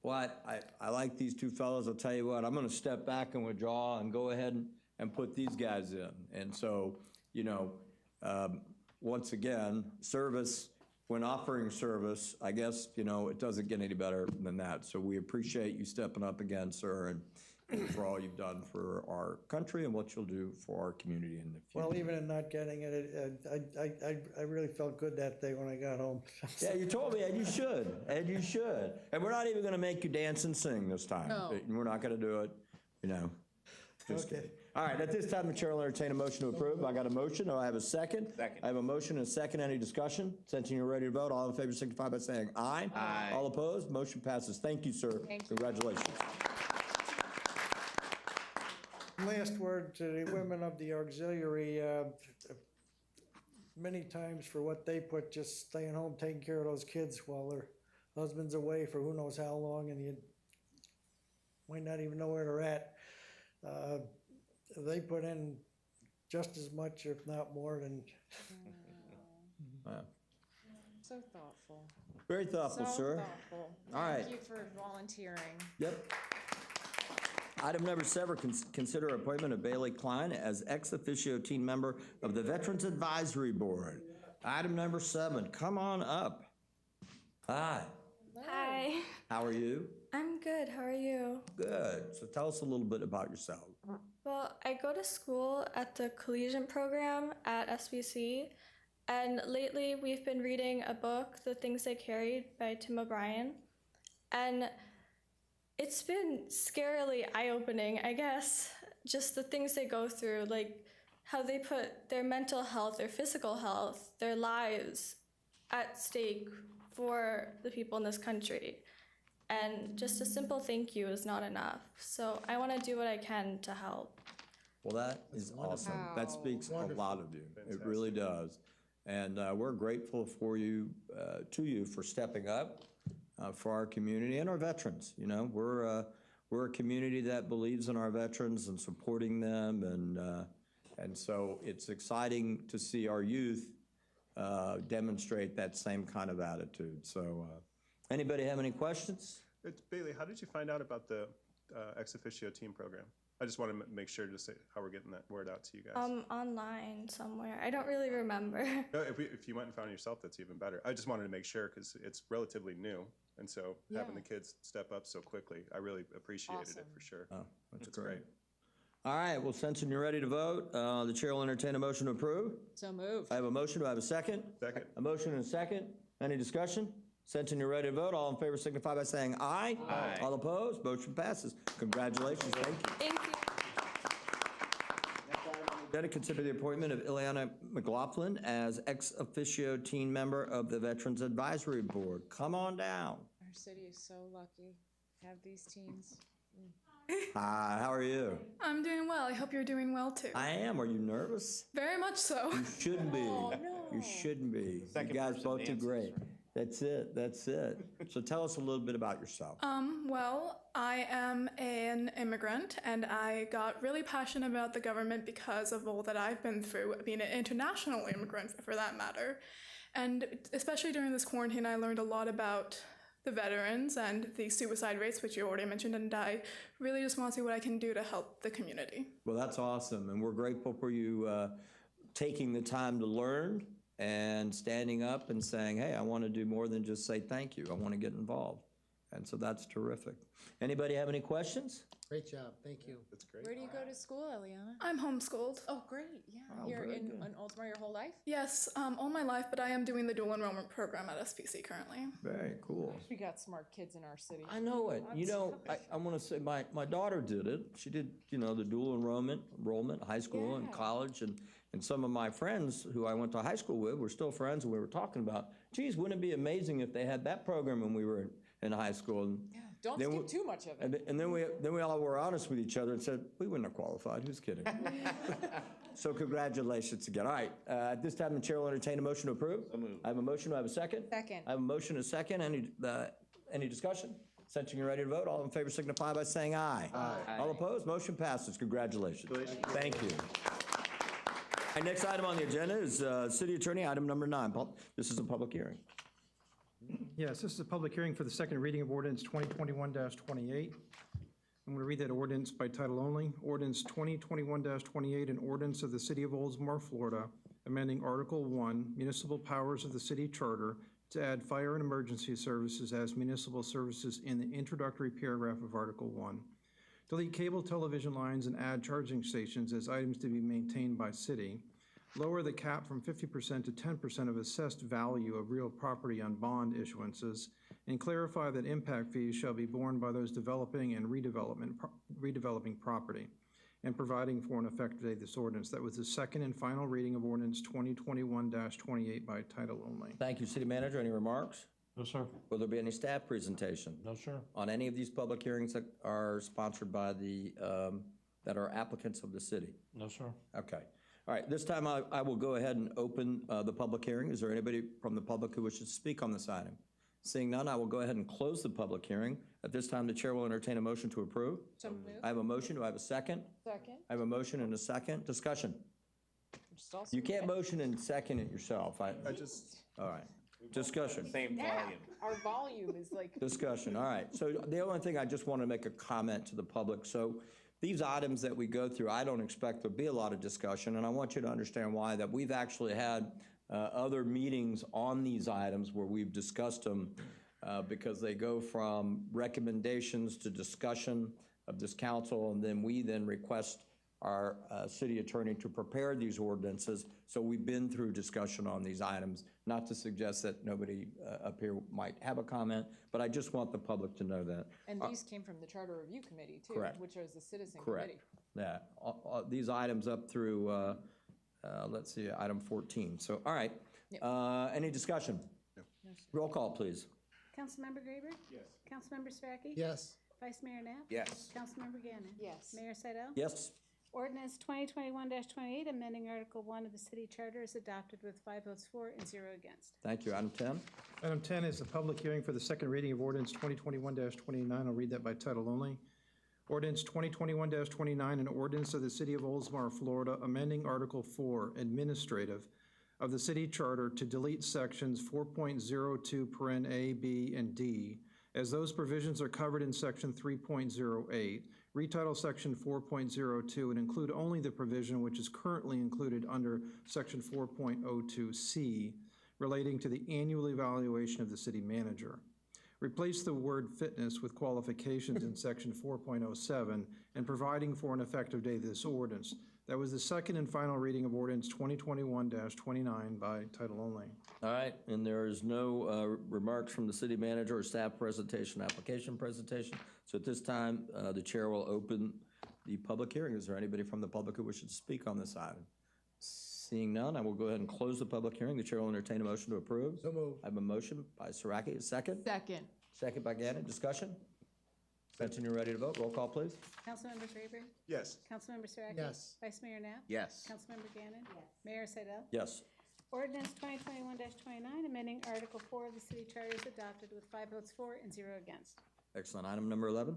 what, I like these two fellows, I'll tell you what, I'm gonna step back and withdraw and go ahead and put these guys in. And so, you know, once again, service, when offering service, I guess, you know, it doesn't get any better than that. So we appreciate you stepping up again, sir, and for all you've done for our country and what you'll do for our community in the future. Well, even in not getting it, I really felt good that day when I got home. Yeah, you told me, and you should, and you should. And we're not even gonna make you dance and sing this time. No. We're not gonna do it, you know. Just Okay. kidding. All right, at this time, the chair will entertain a motion to approve. I got a motion, do I have a second? Second. I have a motion and a second. Any discussion? Since you're ready to vote, all in favor signify by saying aye. Aye. All opposed? Motion passes. Thank you, sir. Thank you. Congratulations. Last word to the women of the auxiliary, many times for what they put, just staying home, taking care of those kids while their husband's away for who knows how long, and you might not even know where they're at. They put in just as much, if not more, than Wow. So thoughtful. Very thoughtful, So sir. thoughtful. All right. Thank you for volunteering. Yep. Item number 7, consider appointment of Bailey Klein as ex officio team member of the Veterans Advisory Board. Item number 7, come on up. Hi, Hi, how are you? I'm good. How are you? Good. So tell us a little bit about yourself. Well, I go to school at the collegiate program at SBC, and lately we've been reading a book, The Things They Carried by Tim O'Brien, and it's been scarily eye-opening, I guess, just the things they go through, like how they put their mental health, their physical health, their lives at stake for the people in this country. And just a simple thank you is not enough. So I want to do what I can to help. Well, that is awesome. That speaks a lot of you. It Fantastic. really does. And we're grateful for you, to you for stepping up for our community and our veterans. You know, we're a community that believes in our veterans and supporting them, and so it's exciting to see our youth demonstrate that same kind of attitude. So, anybody have any questions? Bailey, how did you find out about the ex officio team program? I just want to make sure to say how we're getting that word out to you guys. Online somewhere. I don't really remember. No, if you went and found it yourself, that's even better. I just wanted to make sure because it's relatively new. And so having the kids step up so quickly, I really appreciated it for sure. Oh, that's great. great. All right, well, since you're ready to vote, the chair will entertain a motion to approve. So moved. I have a motion. Do I have a second? Second. A motion and a second. Any discussion? Since you're ready to vote, all in favor signify by saying aye. Aye. All opposed, motion passes. Congratulations, thank you. Thank you. Then to consider the appointment of Ileana McLaughlin as ex officio teen member of the Veterans Advisory Board. Come on down. Our city is so lucky to have these teens. Hi, how are you? I'm doing well. I hope you're doing well too. I am. Are you nervous? Very much so. You shouldn't be. Oh, no. You shouldn't be. Second You guys person both do answers, great. That's it. That's it. So tell us a little bit about yourself. Well, I am an immigrant and I got really passionate about the government because of all that I've been through, being an international immigrant for that matter. And especially during this quarantine, I learned a lot about the veterans and the suicide rates, which you already mentioned, and I really just want to see what I can do to help the community. Well, that's awesome. And we're grateful for you taking the time to learn and standing up and saying, hey, I want to do more than just say thank you. I want to get involved. And so that's terrific. Anybody have any questions? Great job, thank you. That's great. Where do you go to school, Eliana? I'm homeschooled. Oh, great. Yeah. Oh, You're very in good. Oldsmar your whole life? Yes, all my life, but I am doing the dual enrollment program at SPC currently. Very cool. We got smart kids in our city. I know it. You know, I want to say my daughter did it. She did, the dual enrollment, high school and Yeah. college. And some of my friends who I went to high school with were still friends, and we were talking about, geez, wouldn't it be amazing if they had that program when we were in high school? And Yeah. Don't then skip we- too much of it. And then we all were honest with each other and said, we wouldn't have qualified. Who's kidding? So congratulations again. All right, at this time, the chair will entertain a motion to approve. So moved. I have a motion. Do I have a second? Second. I have a motion and a second. Any discussion? Since you're ready to vote, all in favor signify by saying aye. Aye. All opposed, motion passes. Congratulations. Thank you. Our next item on the agenda is City Attorney, item number 9. This is a public hearing. Yes, this is a public hearing for the second reading of ordinance 2021-28. I'm going to read that ordinance by title only. Ordinance 2021-28, an ordinance of the City of Oldsmar, Florida, amending Article 1, Municipal Powers of the City Charter, to add fire and emergency services as municipal services in the introductory paragraph of Article 1. Delete cable television lines and add charging stations as items to be maintained by city. Lower the cap from 50% to 10% of assessed value of real property on bond issuances, and clarify that impact fees shall be borne by those developing and redeveloping property, and providing for an effective date of this ordinance. That was the second and final reading of ordinance 2021-28 by title only. Thank you, City Manager. Any remarks? No, sir. Will there be any staff presentation? No, sir. On any of these public hearings that are sponsored by that are applicants of the city? No, sir. Okay. All right, this time I will go ahead and open the public hearing. Is there anybody from the public who wishes to speak on this item? Seeing none, I will go ahead and close the public hearing. At this time, the chair will entertain a motion to approve. So moved. I have a motion. Do I have a second? Second. I have a motion and a second. Discussion. Just also You can't motion and second it yourself. I just, All right. Discussion. Same Yeah, volume. our volume is like. Discussion, all right. So the only thing I just want to make a comment to the public. So these items that we go through, I don't expect there'll be a lot of discussion, and I want you to understand why, that we've actually had other meetings on these items where we've discussed them because they go from recommendations to discussion of this council, and then we then request our city attorney to prepare these ordinances. So we've been through discussion on these items, not to suggest that nobody up here might have a comment, but I just want the public to know that. And these came from the Charter Review Committee too, Correct. which was the citizen Correct. committee. Yeah, these items up through, let's see, item 14. So, all right. Yep. Any discussion? No, sir. Roll call, please. Councilmember Graber? yes. Councilmember Starkey? Yes, Vice Mayor Knapp? Yes. Councilmember Gannon? Yes. Mayor Seidel? Yes. Ordinance 2021-28, amending Article 1 of the City Charter is adopted with 5 votes for and 0 against. Thank you. Item 10. Item 10 is the public hearing for the second reading of ordinance 2021-29. I'll read that by title only. Ordinance 2021-29, an ordinance of the City of Oldsmar, Florida, amending Article 4, Administrative, of the City Charter to delete sections 4.02 paren A, B, and D, as those provisions are covered in section 3.08, retitle Section 4.02 and include only the provision which is currently included under Section 4.02C relating to the annual evaluation of the city manager. Replace the word fitness with qualifications in Section 4.07 and providing for an effective date of this ordinance. That was the second and final reading of Ordinance 2021-29 by title only. All right, and there is no remarks from the city manager or staff presentation, application presentation. So at this time, the chair will open the public hearing. Is there anybody from the public who wishes to speak on this item? Seeing none, I will go ahead and close the public hearing. The chair will entertain a motion to approve. So moved. I have a motion by Saraki, a second. Second. Second by Gannon. Discussion? Benson, you're ready to vote. Roll call, please. Councilmember Graber? Yes. Councilmember Saraki? Yes. Vice Mayor Knapp? Yes. Councilmember Gannon? Yes. Mayor Seidel? Yes. Ordinance 2021-29, amending Article 4 of the city charter is adopted with 5 votes for and 0 against. Excellent. Item number 11.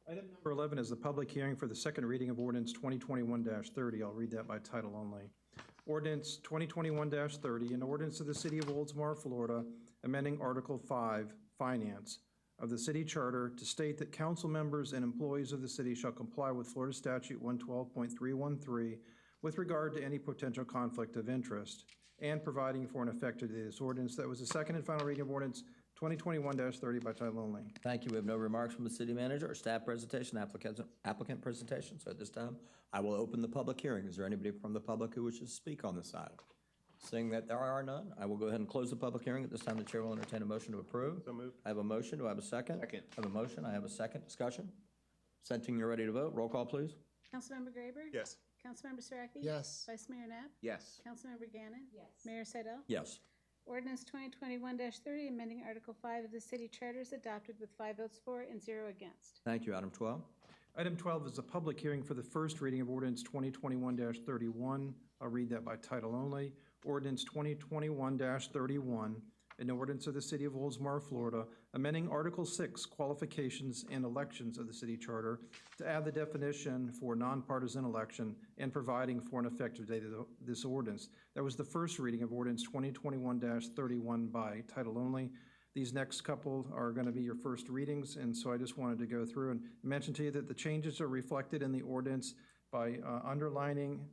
Item number 11 is the public hearing for the second reading of Ordinance 2021-30. I'll read that by title only. Ordinance 2021-30, an ordinance of the City of Oldsmar, Florida, amending Article 5, Finance, of the city charter to state that council members and employees of the city shall comply with Florida Statute 112.313 with regard to any potential conflict of interest, and providing for an effective date of this ordinance. That was the second and final reading of Ordinance 2021-30 by title only. Thank you. We have no remarks from the city manager or staff presentation, applicant presentation. So at this time, I will open the public hearing. Is there anybody from the public who wishes to speak on this item? Seeing that there are none, I will go ahead and close the public hearing. At this time, the chair will entertain a motion to approve. So moved. I have a motion. Do I have a second? Second. I have a motion. I have a second. Discussion? Senting you're ready to vote. Roll call, please. Councilmember Graber? Yes. Councilmember Saraki? Yes. Vice Mayor Knapp? Yes. Councilmember Gannon? Yes. Mayor Seidel? Yes. Ordinance 2021-30, amending Article 5 of the city charter is adopted with 5 votes for and 0 against. Thank you. Item 12. Item 12 is a public hearing for the first reading of Ordinance 2021-31. I'll read that by title only. Ordinance 2021-31, an ordinance of the City of Oldsmar, Florida, amending Article 6, Qualifications and Elections of the City Charter to add the definition for nonpartisan election and providing for an effective date of this ordinance. That was the first reading of Ordinance 2021-31 by title only. These next couple are going to be your first readings, and so I just wanted to go through and mention to you that the changes are reflected in the ordinance by underlining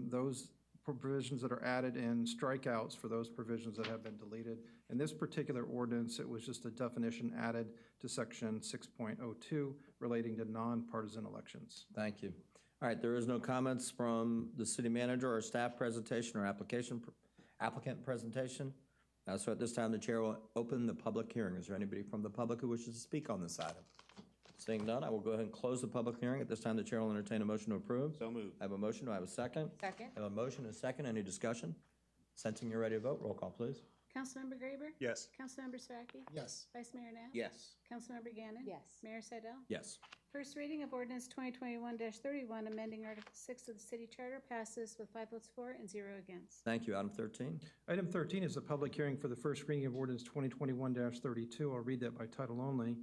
those provisions that are added and strikeouts for those provisions that have been deleted. In this particular ordinance, it was just a definition added to section 6.02 relating to nonpartisan elections. Thank you. All right, there is no comments from the city manager or staff presentation or applicant presentation. So at this time, the chair will open the public hearing. Is there anybody from the public who wishes to speak on this item? Seeing none, I will go ahead and close the public hearing. At this time, the chair will entertain a motion to approve. So moved. I have a motion. Do I have a second? Second. I have a motion and a second. Any discussion? Sensing you're ready to vote, roll call, please. Councilmember Graber? Yes. Councilmember Saraki? Yes. Vice Mayor Knapp? Yes. Councilmember Gannon? Yes. Mayor Seidel? Yes. First reading of Ordinance 2021-31, amending Article 6 of the city charter passes with 5 votes for and 0 against. Thank you. Item 13. Item 13 is a public hearing for the first reading of Ordinance 2021-32. I'll read that by title only.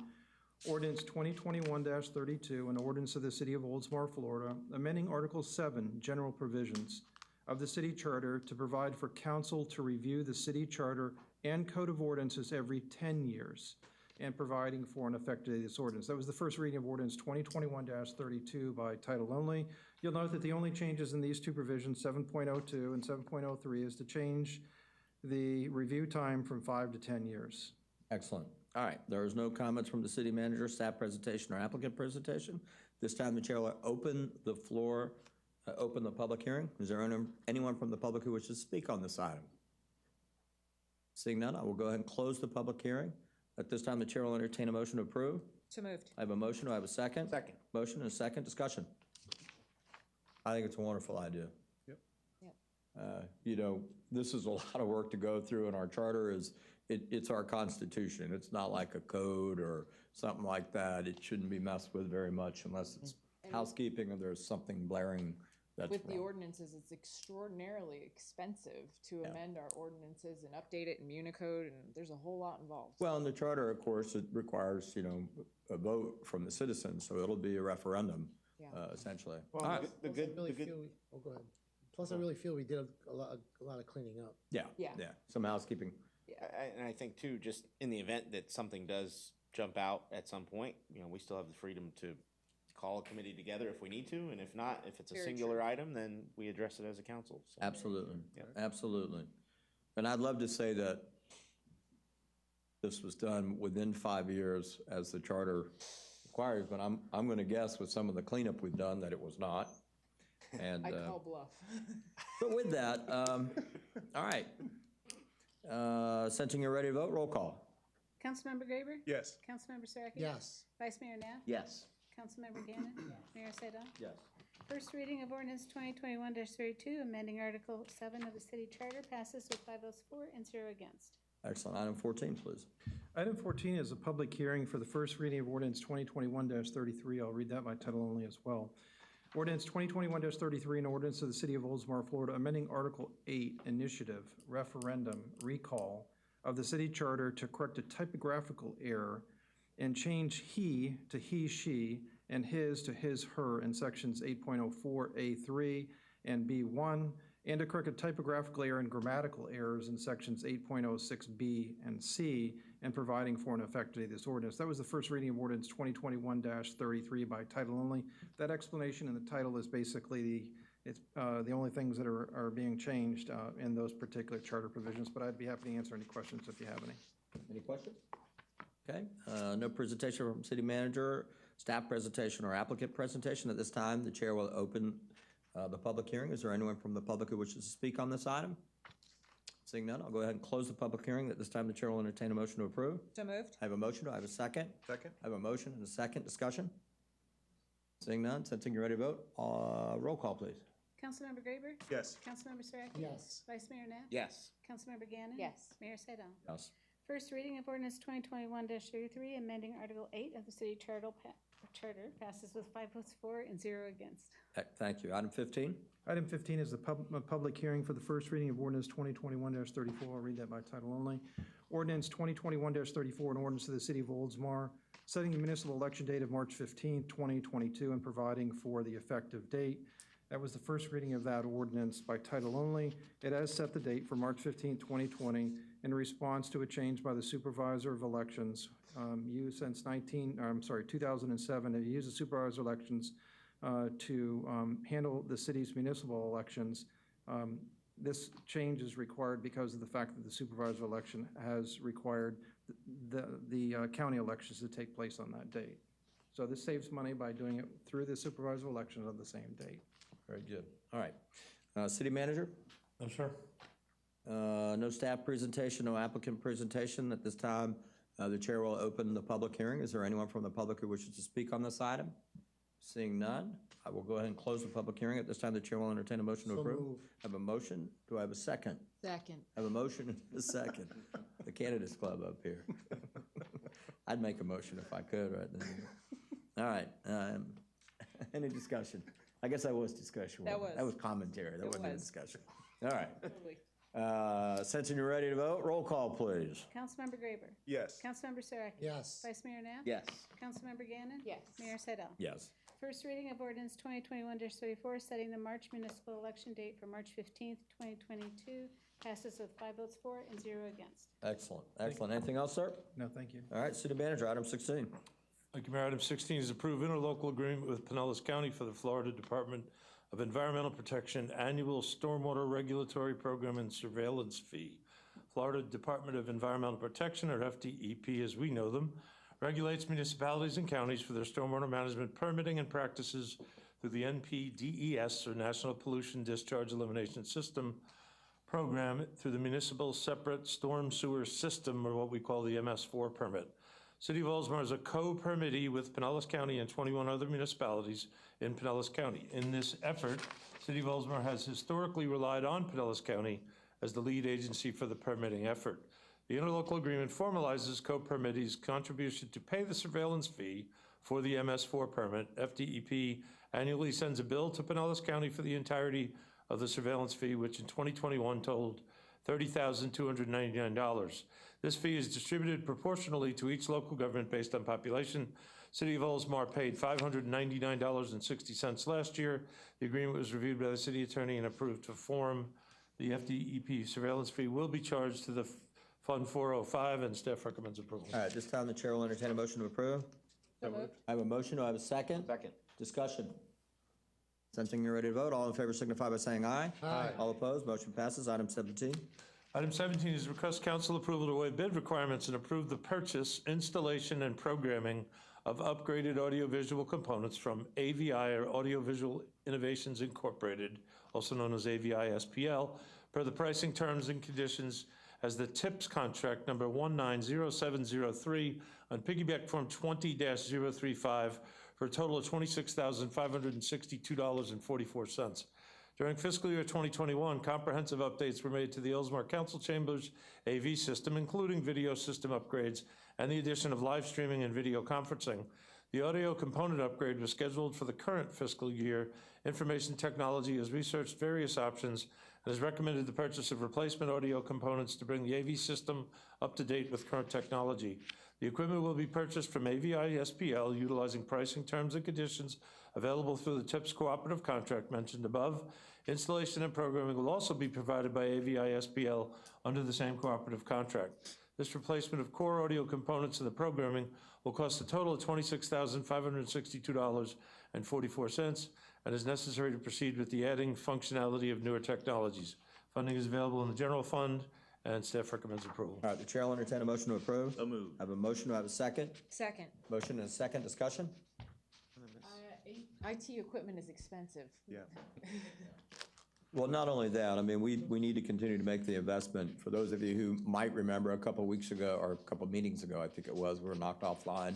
Ordinance 2021-32, an ordinance of the City of Oldsmar, Florida, amending Article 7, General Provisions of the City Charter to provide for council to review the City Charter and Code of Ordinances every 10 years, and providing for an effective date of this ordinance. That was the first reading of Ordinance 2021-32 by title only. You'll note that the only changes in these two provisions, 7.02 and 7.03, is to change the review time from 5 to 10 years. Excellent. All right, there is no comments from the city manager, staff presentation, or applicant presentation. This time, the chair will open the floor, open the public hearing. Is there anyone from the public who wishes to speak on this item? Seeing none, I will go ahead and close the public hearing. At this time, the chair will entertain a motion to approve. So moved. I have a motion. Do I have a second? Second. Motion and a second. Discussion. I think it's a wonderful idea. You know, this is a lot of work to go through, and our charter is, it's our constitution. It's not like a code or something like that. It shouldn't be messed with very much unless it's housekeeping or there's something blaring that's With the wrong. ordinances, it's extraordinarily expensive to amend our ordinances and update it in Unicode, and there's a whole lot involved. Well, in the charter, of course, it requires, you know, a vote from the citizens, so it'll be a referendum, essentially. Well, All right. the good, Oh, go ahead. Plus, I really feel we did a lot of cleaning up. Yeah, Yeah. some housekeeping. and I think too, just in the event that something does jump out at some point, you know, we still have the freedom to call a committee together if we need to, and if not, if it's a Very singular item, then we address it as a council. So. Absolutely, absolutely. And I'd love to say that this was done within 5 years as the charter requires, but I'm going to guess with some of the cleanup we've done that it was not. And I call bluff. but with that, all right. Sensing you're ready to vote, roll call. Councilmember Graber? Yes. Councilmember Saraki? Yes. Vice Mayor Knapp? Yes. Councilmember Gannon? Mayor Sedol? Yes. First reading of ordinance 2021-32, amending Article 7 of the city charter passes with 5 votes for and 0 against. Excellent. Item 14, please. Item 14 is a public hearing for the first reading of ordinance 2021-33. I'll read that by title only as well. Ordinance 2021-33, an ordinance of the City of Oldsmar, Florida, amending Article 8, Initiative, Referendum, Recall of the City Charter to correct a typographical error and change he to he, she, and his to his, her in sections 8.04A3 and B1, and to correct a typographical error and grammatical errors in sections 8.06B and C, and providing for an effective date of this ordinance. That was the first reading of ordinance 2021-33 by title only. That explanation in the title is basically the only things that are being changed in those particular charter provisions, but I'd be happy to answer any questions if you have any. Any questions? Okay, no presentation from city manager, staff presentation, or applicant presentation. At this time, the chair will open the public hearing. Is there anyone from the public who wishes to speak on this item? Seeing none, I'll go ahead and close the public hearing. At this time, the chair will entertain a motion to approve. So moved. I have a motion. Do I have a second? Second. I have a motion and a second. Discussion? Seeing none, sensing you're ready to vote, roll call, please. Councilmember Graber? Yes. Councilmember Saraki? Yes. Vice Mayor Knapp? Yes. Councilmember Gannon? Yes. Mayor Sedol? Yes. First reading of ordinance 2021-33, amending Article 8 of the city charter passes with 5 votes for and 0 against. Thank you. Item 15. Item 15 is the public hearing for the first reading of ordinance 2021-34. I'll read that by title only. Ordinance 2021-34, an ordinance of the City of Oldsmar, setting the municipal election date of March 15, 2022, and providing for the effective date. That was the first reading of that ordinance by title only. It has set the date for March 15, 2020, in response to a change by the Supervisor of Elections, used since 2007. They used the Supervisor of Elections to handle the city's municipal elections. This change is required because of the fact that the Supervisor election has required the county elections to take place on that date. So this saves money by doing it through the Supervisor elections on the same date. Very good. All right. City manager? No, sir. No staff presentation, no applicant presentation. At this time, the chair will open the public hearing. Is there anyone from the public who wishes to speak on this item? Seeing none, I will go ahead and close the public hearing. At this time, the chair will entertain a motion to approve. Moved. I have a motion. Do I have a second? Second. I have a motion and a second. The candidates club up here. I'd make a motion if I could right now. All right. Any discussion? I guess that was discussion. That was. That was commentary. That wasn't a was. discussion. All right. Totally. Sensing you're ready to vote, roll call, please. Councilmember Graber? Yes. Councilmember Saraki? Yes. Vice Mayor Knapp? Yes. Councilmember Gannon? Yes. Mayor Sedol? Yes. First reading of ordinance 2021-34, setting the March municipal election date for March 15th, 2022, passes with 5 votes for and 0 against. Excellent, excellent. Anything else, sir? No, thank you. All right, city manager, item 16. Thank you, Mayor. Item 16 is approve interlocal agreement with Pinellas County for the Florida Department of Environmental Protection Annual Stormwater Regulatory Program and Surveillance Fee. Florida Department of Environmental Protection, or FDEP as we know them, regulates municipalities and counties for their stormwater management permitting and practices through the NPDES, or National Pollution Discharge Elimination System program, through the Municipal Separate Storm Sewer System, or what we call the MS4 permit. City of Oldsmar is a co-permittee with Pinellas County and 21 other municipalities in Pinellas County. In this effort, City of Oldsmar has historically relied on Pinellas County as the lead agency for the permitting effort. The interlocal agreement formalizes co-permittee's contribution to pay the surveillance fee for the MS4 permit. FDEP annually sends a bill to Pinellas County for the entirety of the surveillance fee, which in 2021 totaled $30,299. This fee is distributed proportionally to each local government based on population. City of Oldsmar paid $599.60 last year. The agreement was reviewed by the city attorney and approved to form. The FDEP surveillance fee will be charged to the Fund 405, and staff recommends approval. All right, this time the chair will entertain a motion to approve. So moved. I have a motion. Do I have a second? Second. Discussion. Sensing you're ready to vote, all in favor signify by saying aye. Aye. All opposed, motion passes. Item 17. Item 17 is request council approval to waive bid requirements and approve the purchase, installation, and programming of upgraded audiovisual components from AVI, or Audiovisual Innovations Incorporated, also known as AVI SPL, per the pricing terms and conditions as the TIPS contract number 190703 on piggyback form 20-035 for a total of $26,562.44. During fiscal year 2021, comprehensive updates were made to the Oldsmar Council Chambers AV system, including video system upgrades and the addition of live streaming and video conferencing. The audio component upgrade was scheduled for the current fiscal year. Information technology has researched various options and has recommended the purchase of replacement audio components to bring the AV system up to date with current technology. The equipment will be purchased from AVI SPL utilizing pricing terms and conditions available through the TIPS cooperative contract mentioned above. Installation and programming will also be provided by AVI SPL under the same cooperative contract. This replacement of core audio components in the programming will cost a total of $26,562.44 and is necessary to proceed with the adding functionality of newer technologies. Funding is available in the general fund, and staff recommends approval. All right, the chair will entertain a motion to approve. So moved. I have a motion, do I have a second? Second. Motion and a second, discussion? IT equipment is expensive. Yeah. Well, not only that, I mean, we need to continue to make the investment. For those of you who might remember, a couple weeks ago, or a couple meetings ago, I think it was, we were knocked offline.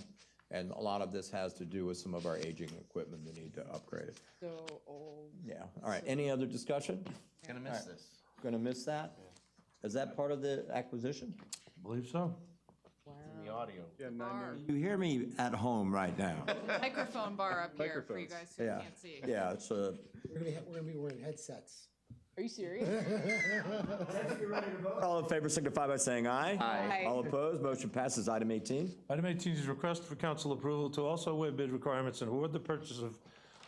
And a lot of this has to do with some of our aging equipment that need to upgrade it. So old. Yeah, all right, any other discussion? Gonna miss this. Gonna miss that? Is that part of the acquisition? I believe so. In the audio. Yeah, You hear me at home right now? Microphone bar up here for you Microphones. guys who Yeah, can't see. yeah, it's We're gonna be wearing headsets. Are you serious? all in favor signify by saying aye. Aye. All opposed, motion passes. Item 18. Item 18 is request for council approval to also waive bid requirements and award the purchase of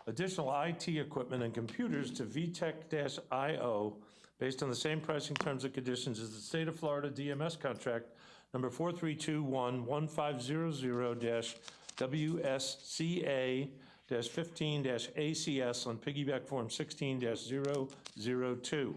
additional IT equipment and computers to VTech-IO based on the same pricing terms and conditions as the State of Florida DMS contract number 4321-1500-WSCA-15-ACS on piggyback form 16-002.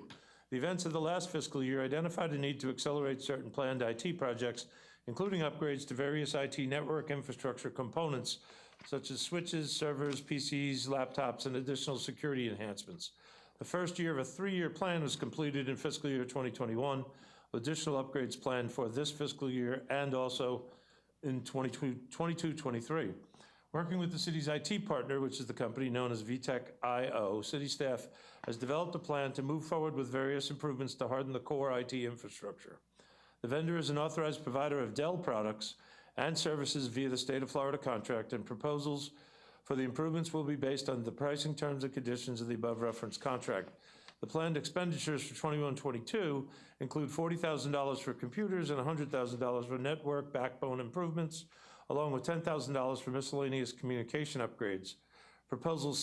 The events of the last fiscal year identified a need to accelerate certain planned IT projects, including upgrades to various IT network infrastructure components, such as switches, servers, PCs, laptops, and additional security enhancements. The first year of a 3-year plan was completed in fiscal year 2021, with additional upgrades planned for this fiscal year and also in 22-23. Working with the city's IT partner, which is the company known as VTech-IO, city staff has developed a plan to move forward with various improvements to harden the core IT infrastructure. The vendor is an authorized provider of Dell products and services via the State of Florida contract, and proposals for the improvements will be based on the pricing terms and conditions of the above referenced contract. The planned expenditures for 21-22 include $40,000 for computers and $100,000 for network backbone improvements, along with $10,000 for miscellaneous communication upgrades. Proposal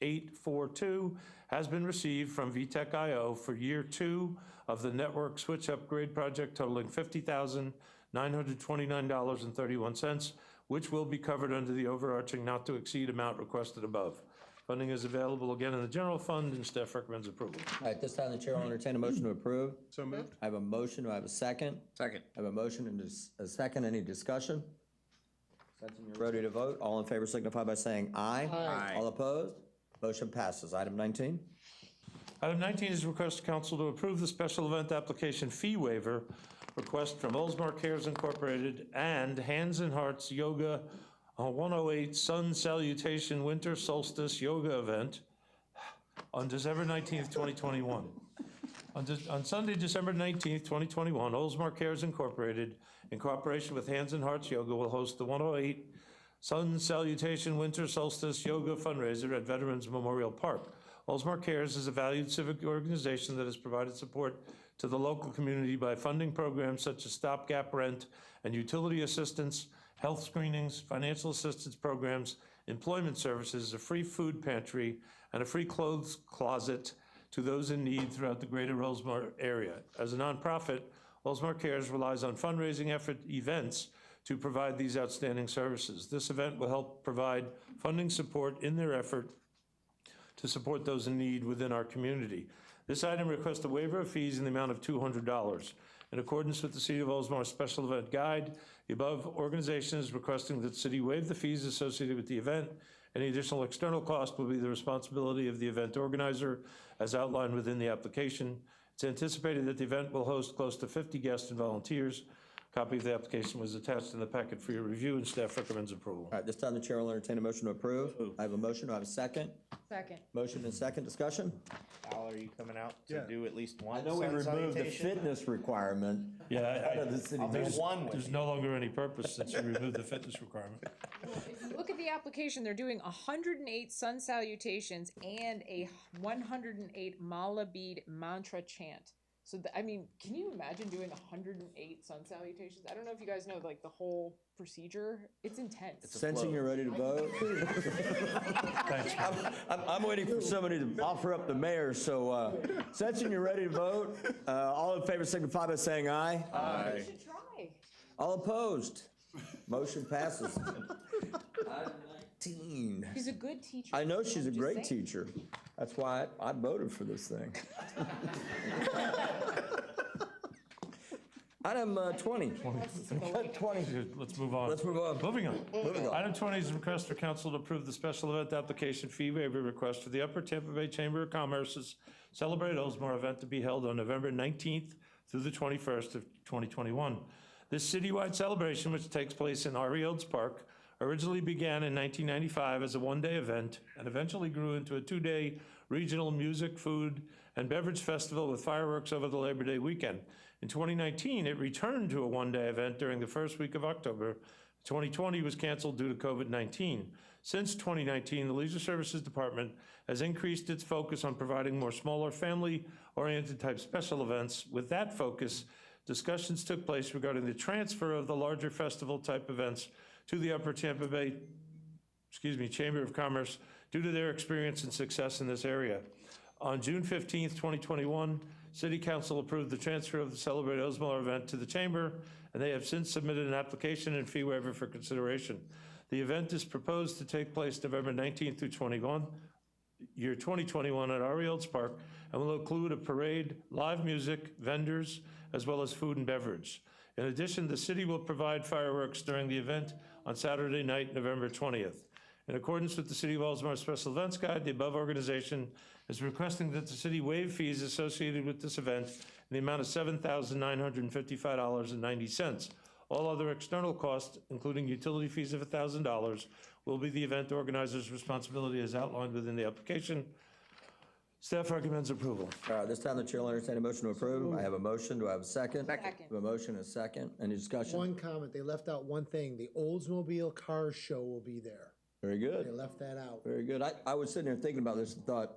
CAWQ21842 has been received from VTech-IO for year 2 of the network switch upgrade project totaling $50,929.31, which will be covered under the overarching not to exceed amount requested above. Funding is available again in the general fund, and staff recommends approval. All right, this time the chair will entertain a motion to approve. So moved. I have a motion, do I have a second? Second. I have a motion and a second, any discussion? Sensing you're ready to vote, all in favor signify by saying aye. Aye. All opposed? Motion passes. Item 19. Item 19 is request to council to approve the special event application fee waiver request from Oldsmar Cares Incorporated and Hands and Hearts Yoga 108 Sun Salutation Winter Solstice Yoga event on December 19th, 2021. On Sunday, December 19th, 2021, Oldsmar Cares Incorporated, in cooperation with Hands and Hearts Yoga, will host the 108 Sun Salutation Winter Solstice Yoga fundraiser at Veterans Memorial Park. Oldsmar Cares is a valued civic organization that has provided support to the local community by funding programs such as stopgap rent and utility assistance, health screenings, financial assistance programs, employment services, a free food pantry, and a free clothes closet to those in need throughout the greater Oldsmar area. As a nonprofit, Oldsmar Cares relies on fundraising events to provide these outstanding services. This event will help provide funding support in their effort to support those in need within our community. This item requests a waiver of fees in the amount of $200. In accordance with the City of Oldsmar Special Event Guide, the above organization is requesting that the city waive the fees associated with the event. Any additional external cost will be the responsibility of the event organizer as outlined within the application. It's anticipated that the event will host close to 50 guests and volunteers. A copy of the application was attached in the packet for your review, and staff recommends approval. All right, this time the chair will entertain a motion to approve. I have a motion, do I have a second? Second. Motion and second, discussion? Al, are you coming out to do at least one I know we sun removed the salutation? fitness requirement. Yeah, out of the city. I'll do one with There's you. no longer any purpose since you removed the fitness requirement. If you look at the application, they're doing 108 sun salutations and a 108 mala bead mantra chant. So, I mean, can you imagine doing 108 sun salutations? I don't know if you guys know, like, the whole procedure. It's intense. Sensing you're ready to vote. I'm waiting for somebody to offer up the mayor, so sensing you're ready to vote, all in favor signify by saying aye. You should try. All opposed? Motion passes. Item 19. She's a good teacher. I know she's a Just great saying. teacher. That's why I voted for this thing. Item 20. 20. Let's move on. Let's move on. Moving on. Moving on. Item 20 is a request for council to approve the special event application fee waiver request for the Upper Tampa Bay Chamber of Commerce's Celebrate Oldsmar event to be held on November 19th through the 21st of 2021. This citywide celebration, which takes place in Ari Olds Park, originally began in 1995 as a one-day event and eventually grew into a two-day regional music, food, and beverage festival with fireworks over the Labor Day weekend. In 2019, it returned to a one-day event during the first week of October. 2020 was canceled due to COVID-19. Since 2019, the Leisure Services Department has increased its focus on providing more smaller family-oriented type special events. With that focus, discussions took place regarding the transfer of the larger festival type events to the Upper Tampa Bay, Chamber of Commerce due to their experience and success in this area. On June 15th, 2021, City Council approved the transfer of the Celebrate Oldsmar event to the Chamber, and they have since submitted an application and fee waiver for consideration. The event is proposed to take place November 19th through 2021 at Ari Olds Park, and will include a parade, live music, vendors, as well as food and beverage. In addition, the city will provide fireworks during the event on Saturday night, November 20th. In accordance with the City of Oldsmar Special Events Guide, the above organization is requesting that the city waive fees associated with this event in the amount of $7,955.90. All other external costs, including utility fees of $1,000, will be the event organizer's responsibility as outlined within the application. Staff recommends approval. This time the chair will entertain a motion to approve. I have a motion. Do I have a second? Second. I have a motion and a second. Any discussion? One comment, they left out one thing, the Oldsmobile Car Show will be there. Very good. They left that out. Very good. I was sitting there thinking about this and thought,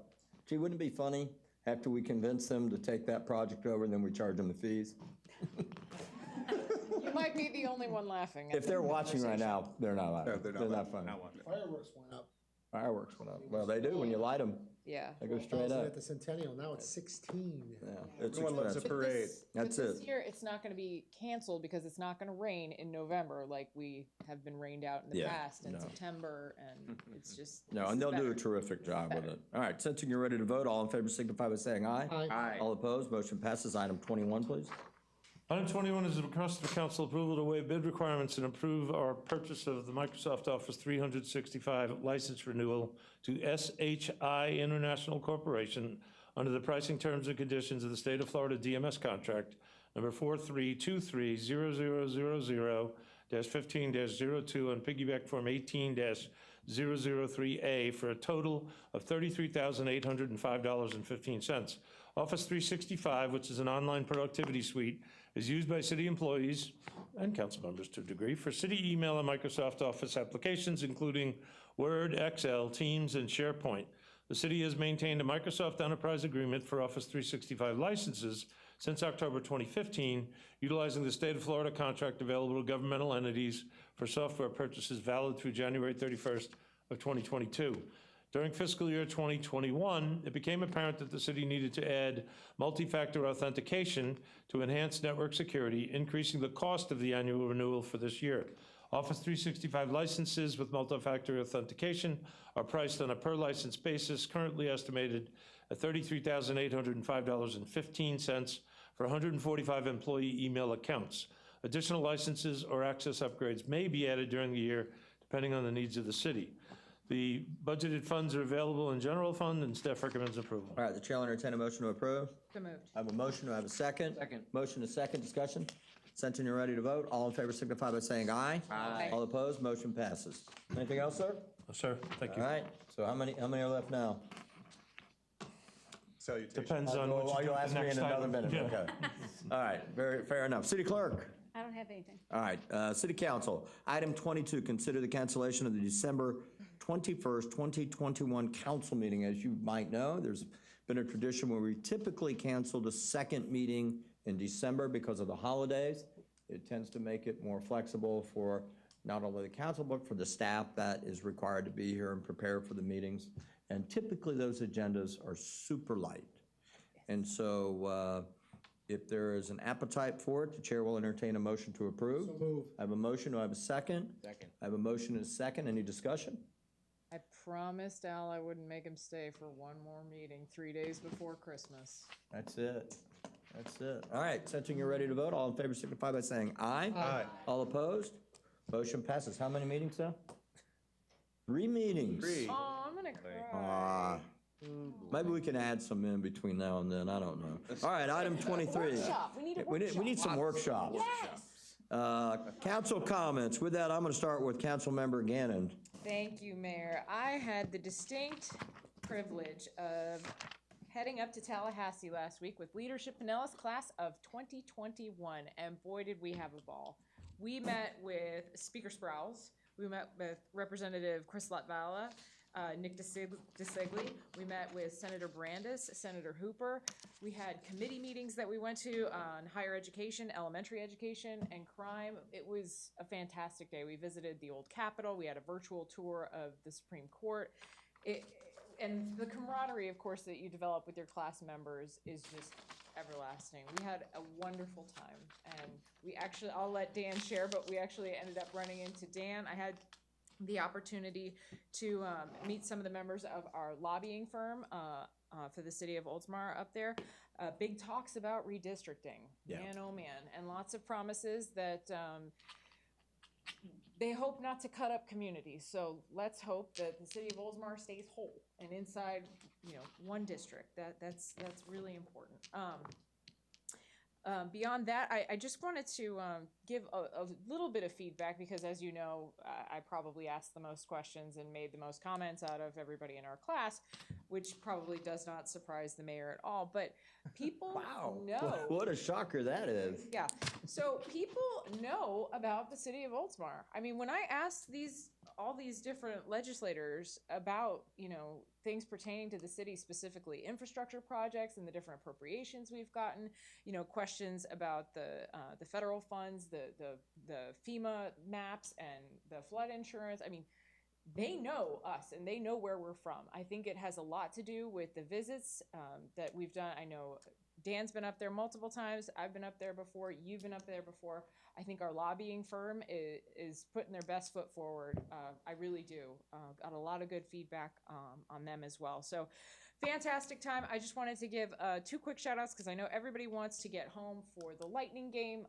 gee, wouldn't it be funny after we convince them to take that project over and then we charge them the fees? You might be the only one laughing. at If they're the watching right conversation. now, they're not laughing. they're They're not not funny. Fireworks went up. Fireworks went up. Well, they do when you light them. Yeah. They go straight Also up. At the Centennial, now it's 16. Yeah, it's Everyone loves a expensive. parade. That's But it. this year, it's not going to be canceled because it's not going to rain in November like we have been rained out in the Yeah, past, and no. September, and it's just. No, this and is they'll do a better. terrific job with it. All right, sensing you're ready to vote, all in favor signify by saying aye. Aye. All opposed, motion passes. Item 21, please. Item 21 is a request for council approval to waive bid requirements and approve our purchase of the Microsoft Office 365 license renewal to SHI International Corporation under the pricing terms and conditions of the State of Florida DMS contract number 43230000-15-02 on piggyback form 18-003A for a total of $33,805.15. Office 365, which is an online productivity suite, is used by city employees and council members to a degree for city email and Microsoft Office applications, including Word, Excel, Teams, and SharePoint. The city has maintained a Microsoft Enterprise Agreement for Office 365 licenses since October 2015, utilizing the state of Florida contract available to governmental entities for software purchases valid through January 31st of 2022. During fiscal year 2021, it became apparent that the city needed to add multi-factor authentication to enhance network security, increasing the cost of the annual renewal for this year. Office 365 licenses with multi-factor authentication are priced on a per license basis, currently estimated at $33,805.15 for 145 employee email accounts. Additional licenses or access upgrades may be added during the year, depending on the needs of the city. The budgeted funds are available in general fund, and staff recommends approval. All right, the chair will entertain a motion to approve. So moved. I have a motion, do I have a second? Second. Motion is second, discussion? Senton, you're ready to vote. All in favor signify by saying aye. Aye. All opposed, motion passes. Anything else, sir? Oh, sir, thank you. All right, so how many are left now? Salutation. Depends on what you do You'll with ask the me next in another item. minute, Yeah. okay. All right, very fair enough. City clerk. I don't have anything. All right, City Council, item 22, consider the cancellation of the December 21st, 2021 council meeting. As you might know, there's been a tradition where we typically cancel the second meeting in December because of the holidays. It tends to make it more flexible for not only the council, but for the staff that is required to be here and prepare for the meetings. And typically, those agendas are super light. And so, if there is an appetite for it, the chair will entertain a motion to approve. So move. I have a motion, do I have a second? Second. I have a motion and a second, any discussion? I promised Al I wouldn't make him stay for one more meeting 3 days before Christmas. That's it. That's it. All right, Senton, you're ready to vote. All in favor signify by saying aye. Aye. All opposed? Motion passes. How many meetings now? 3 meetings. 3. Oh, I'm gonna cry. Ah, maybe we can add some in between now and then, I don't know. All right, item 23. Workshop. We need a We need some workshops. Council comments. With that, I'm going to start with Councilmember Gannon. Thank you, Mayor. I had the distinct privilege of heading up to Tallahassee last week with Leadership Pinellas class of 2021, and boy, did we have a ball. We met with Speaker Sprouse. We met with Representative Chris Latvala, Nick DeSegli. We met with Senator Brandis, Senator Hooper. We had committee meetings that we went to on higher education, elementary education, and crime. It was a fantastic day. We visited the old Capitol. We had a virtual tour of the Supreme Court. And the camaraderie, of course, that you develop with your class members is just everlasting. We had a wonderful time. And we actually, I'll let Dan share, but we actually ended up running into Dan. I had the opportunity to meet some of the members of our lobbying firm for the city of Oldsmar up there. Big talks about redistricting, man, oh man, and lots of promises that they hope not to cut up communities. So let's hope that the city of Oldsmar stays whole and inside, one district. That's really important. Beyond that, I just wanted to give a little bit of feedback because, as you know, I probably asked the most questions and made the most comments out of everybody in our class, which probably does not surprise the mayor at all. But people know. What a shocker that is. Yeah. So people know about the city of Oldsmar. I mean, when I asked all these different legislators about, things pertaining to the city, specifically infrastructure projects and the different appropriations we've gotten, questions about the federal funds, the FEMA maps and the flood insurance. I mean, they know us and they know where we're from. I think it has a lot to do with the visits that we've done. I know Dan's been up there multiple times. I've been up there before. You've been up there before. I think our lobbying firm is putting their best foot forward. I really do. Got a lot of good feedback on them as well. So fantastic time. I just wanted to give 2 quick shout outs because I know everybody wants to get home for the Lightning game.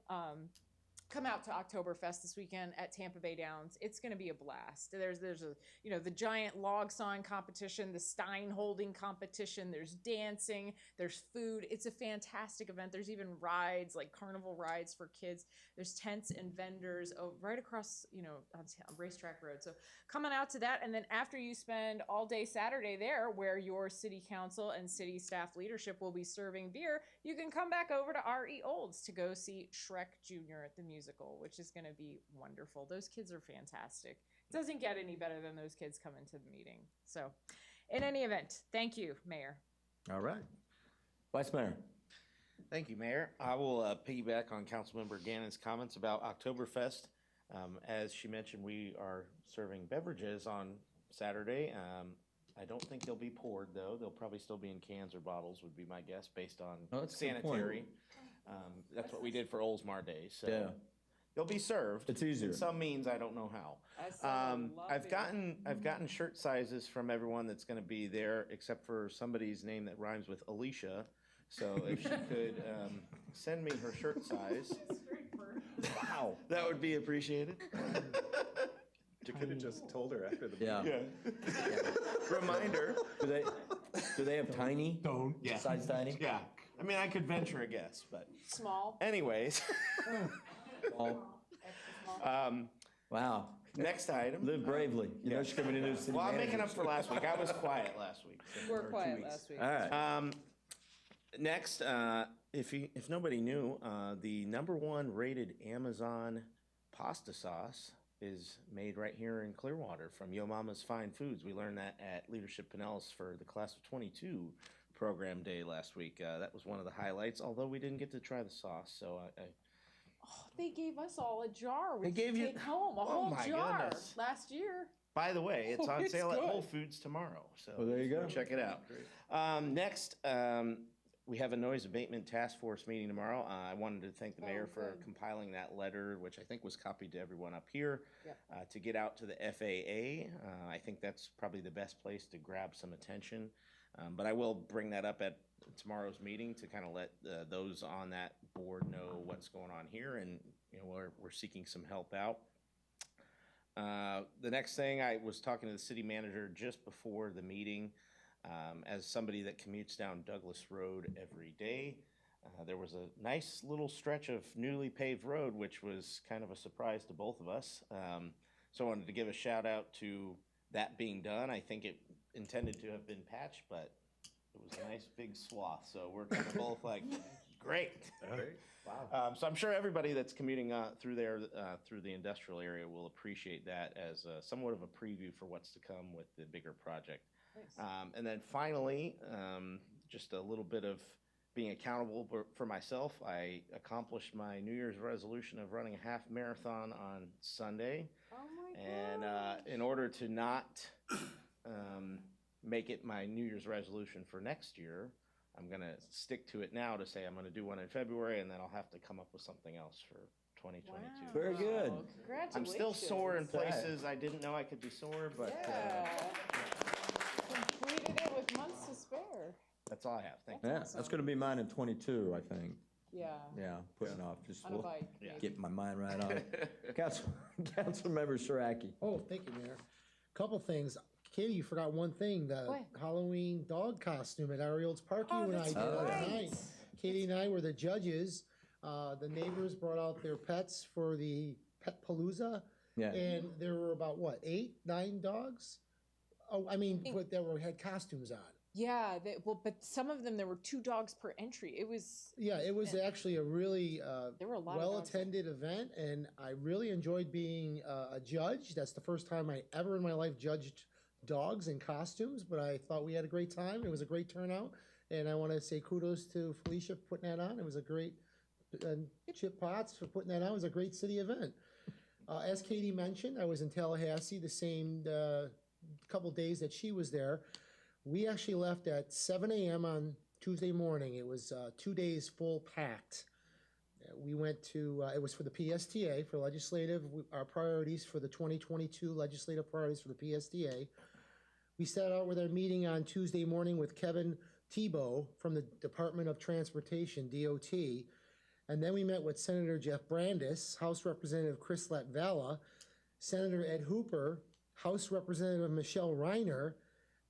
Come out to Oktoberfest this weekend at Tampa Bay Downs. It's going to be a blast. There's a the giant log sawing competition, the Stein holding competition. There's dancing. There's food. It's a fantastic event. There's even rides like carnival rides for kids. There's tents and vendors right across on Racetrack Road. So coming out to that, and then after you spend all day Saturday there, where your city council and city staff leadership will be serving beer, you can come back over to R.E. Olds to go see Shrek Jr. at the musical, which is going to be wonderful. Those kids are fantastic. It doesn't get any better than those kids coming to the meeting. So in any event, thank you, Mayor. All right. Vice Mayor. Thank you, Mayor. I will piggyback on Councilmember Gannon's comments about Oktoberfest. As she mentioned, we are serving beverages on Saturday. I don't think they'll be poured, though. They'll probably still be in cans or bottles, would be my guess, based on Oh, that's a good point. sanitary. That's what we did for Oldsmar Days, so. Yeah. They'll be served. It's easier. In some means, I don't know how. I've gotten shirt sizes from everyone that's gonna be there, except for somebody's name that rhymes with Alicia. So if she could, send me her shirt size. Wow, that would be appreciated. You could have just told her after the Yeah. meeting. Reminder. Do they have tiny? Don't. Yeah. Size tiny? Yeah, I mean, I could venture a guess, but Small. anyways. Wow. Next item. Live bravely. You know she's coming to new city Well, I'm making up manager. for last week. I was quiet last week. We're or 2 quiet weeks. last week. All right. Next, if nobody knew, the #1 rated Amazon pasta sauce is made right here in Clearwater from Yo Mama's Fine Foods. We learned that at Leadership Pinellas for the Class of 22 program day last week. That was one of the highlights, although we didn't get to try the sauce, so Oh, they gave us all a jar. We They gave could you- take home a Oh whole my jar goodness. last year. By the way, it's on It's sale at good. Whole Foods tomorrow, so Well, there you go. check it out. Next, we have a noise abatement task force meeting tomorrow. I wanted to thank the mayor for good. compiling that letter, which I think was copied to everyone up here, Yep. to get out to the FAA. I think that's probably the best place to grab some attention. But I will bring that up at tomorrow's meeting to kind of let those on that board know what's going on here, and we're seeking some help out. The next thing, I was talking to the city manager just before the meeting. As somebody that commutes down Douglas Road every day, there was a nice little stretch of newly paved road, which was kind of a surprise to both of us. So I wanted to give a shout out to that being done. I think it intended to have been patched, but it was a nice big swath. So we're kind of both like, great. Wow. So I'm sure everybody that's commuting through there, through the industrial area, will appreciate that as somewhat of a preview for what's to come with the bigger project. And then finally, just a little bit of being accountable for myself. I accomplished my New Year's resolution of running a half marathon on Sunday. Oh my And in order to not make it my New Year's resolution for next year, I'm going to stick to it now to say I'm going to do one in February, and then I'll have to come up with something else for 2022. Very good. Congratulations. I'm still sore in places I didn't know I could be sore, but Completed it with months to spare. that's all I have. Thank you. Yeah, that's gonna be mine in 22, I think. Yeah. Yeah, putting off, just On a bike, get my mind right on it. Councilmember Siraki. Oh, thank you, Mayor. Couple things. Katie, you forgot one thing, the What? Halloween dog costume at Ariel's Park you and I that's did last right. night. Katie and I were the judges. The neighbors brought out their pets for the Pet Palooza. Yeah. And there were about, what, 8, 9 dogs? Oh, I mean, had costumes on. Yeah, but some of them, there were 2 dogs per entry. It was. Yeah, it was actually a really There were a lot of dogs. well-attended event, and I really enjoyed being a judge. That's the first time I ever in my life judged dogs in costumes, but I thought we had a great time. It was a great turnout, and I want to say kudos to Felicia for putting that on. It was a great, and Chip Potts for putting that on. It was a great city event. As Katie mentioned, I was in Tallahassee the same couple days that she was there. We actually left at 7 a.m. on Tuesday morning. It was 2 days full packed. We went to, it was for the PSTA, for legislative, our priorities for the 2022 legislative priorities for the PSTA. We sat out with our meeting on Tuesday morning with Kevin Tebow from the Department of Transportation, DOT. And then we met with Senator Jeff Brandis, House Representative Chris Latvala, Senator Ed Hooper, House Representative Michelle Reiner.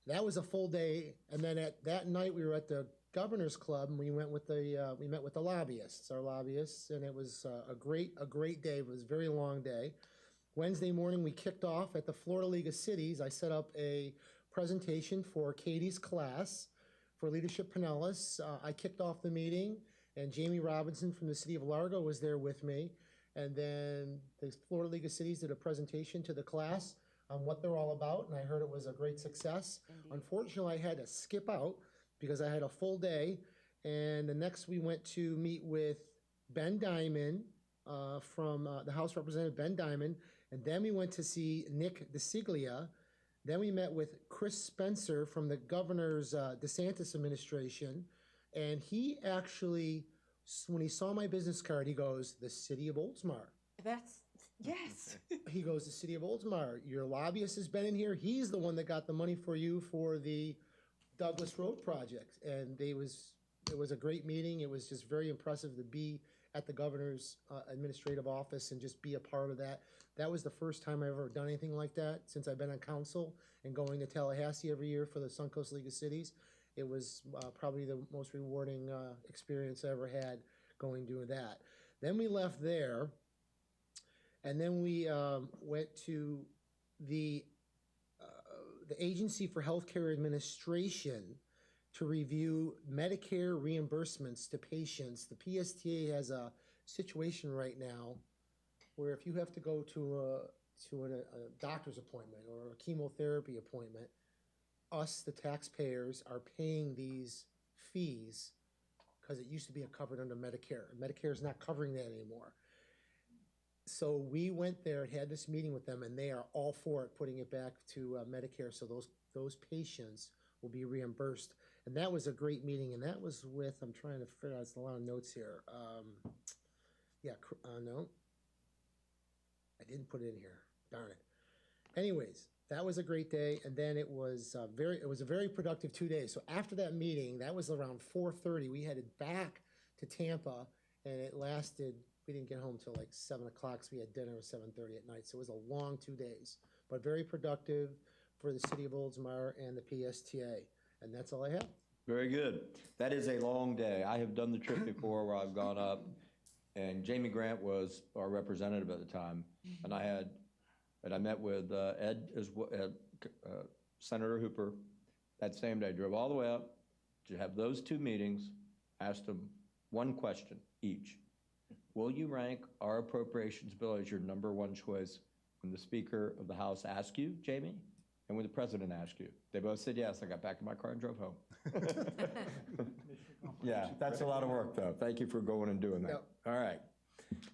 That was a full day. And then that night we were at the Governor's Club, and we met with the lobbyists, our lobbyists, and it was a great day. It was a very long day. Wednesday morning we kicked off at the Florida League of Cities. I set up a presentation for Katie's class for Leadership Pinellas. I kicked off the meeting, and Jamie Robinson from the city of Largo was there with me. And then the Florida League of Cities did a presentation to the class on what they're all about, and I heard it was a great success. Unfortunately, I had to skip out because I had a full day, and the next we went to meet with Ben Diamond from the House Representative Ben Diamond, and then we went to see Nick DeCiglia, Then we met with Chris Spencer from the governor's DeSantis administration, and he actually, when he saw my business card, he goes, "The city of Oldsmar." Yes. He goes, "The city of Oldsmar, your lobbyist has been in here. He's the one that got the money for you for the Douglas Road project." And it was a great meeting. It was just very impressive to be at the governor's administrative office and just be a part of that. That was the first time I've ever done anything like that since I've been on council and going to Tallahassee every year for the Suncoast League of Cities. It was probably the most rewarding experience I ever had going doing that. Then we left there, and then we went to the Agency for Healthcare Administration to review Medicare reimbursements to patients. The PSTA has a situation right now where if you have to go to a doctor's appointment or a chemotherapy appointment, us, the taxpayers, are paying these fees because it used to be covered under Medicare. Medicare is not covering that anymore. So we went there and had this meeting with them, and they are all for it, putting it back to Medicare, so those patients will be reimbursed. And that was a great meeting, and that was with, I'm trying to figure out, there's a lot of notes here. No, I didn't put it in here, darn it. Anyways, that was a great day, and then it was a very productive 2 days. So after that meeting, that was around 4:30, we headed back to Tampa, and it lasted, we didn't get home till like 7 o'clock, so we had dinner at 7:30 at night. So it was a long 2 days, but very productive for the city of Oldsmar and the PSTA. And that's all I have. Very good. That is a long day. I have done the trip before where I've gone up, and Jamie Grant was our representative at the time, and I met with Ed, Senator Hooper, that same day. Drove all the way up to have those two meetings, asked them one question each. Will you rank our appropriations bill as your number one choice when the Speaker of the House asks you, Jamie, and when the President asks you? They both said yes. I got back in my car and drove home. Yeah, that's a lot of work, though. Thank you for going and doing that. Yep. All right.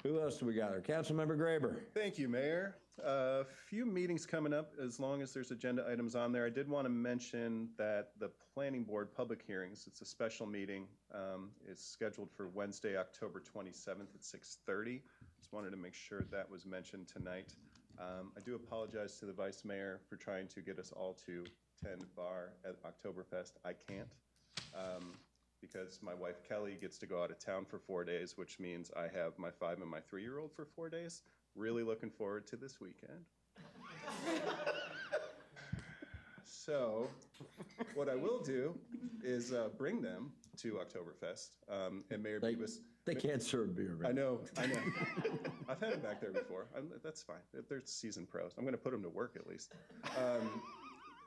Who else do we got there? Councilmember Graber. Thank you, Mayor. A few meetings coming up, as long as there's agenda items on there. I did want to mention that the Planning Board public hearings, it's a special meeting, is scheduled for Wednesday, October 27th at 6:30. Just wanted to make sure that was mentioned tonight. I do apologize to the Vice Mayor for trying to get us all to 10 bar at Oktoberfest. I can't, because my wife Kelly gets to go out of town for 4 days, which means I have my 5 and my 3-year-old for 4 days. Really looking forward to this weekend. So what I will do is bring them to Oktoberfest, and Mayor Beavis. They can't serve beer, right? I know. I've had them back there before. That's fine. They're seasoned pros. I'm going to put them to work at least.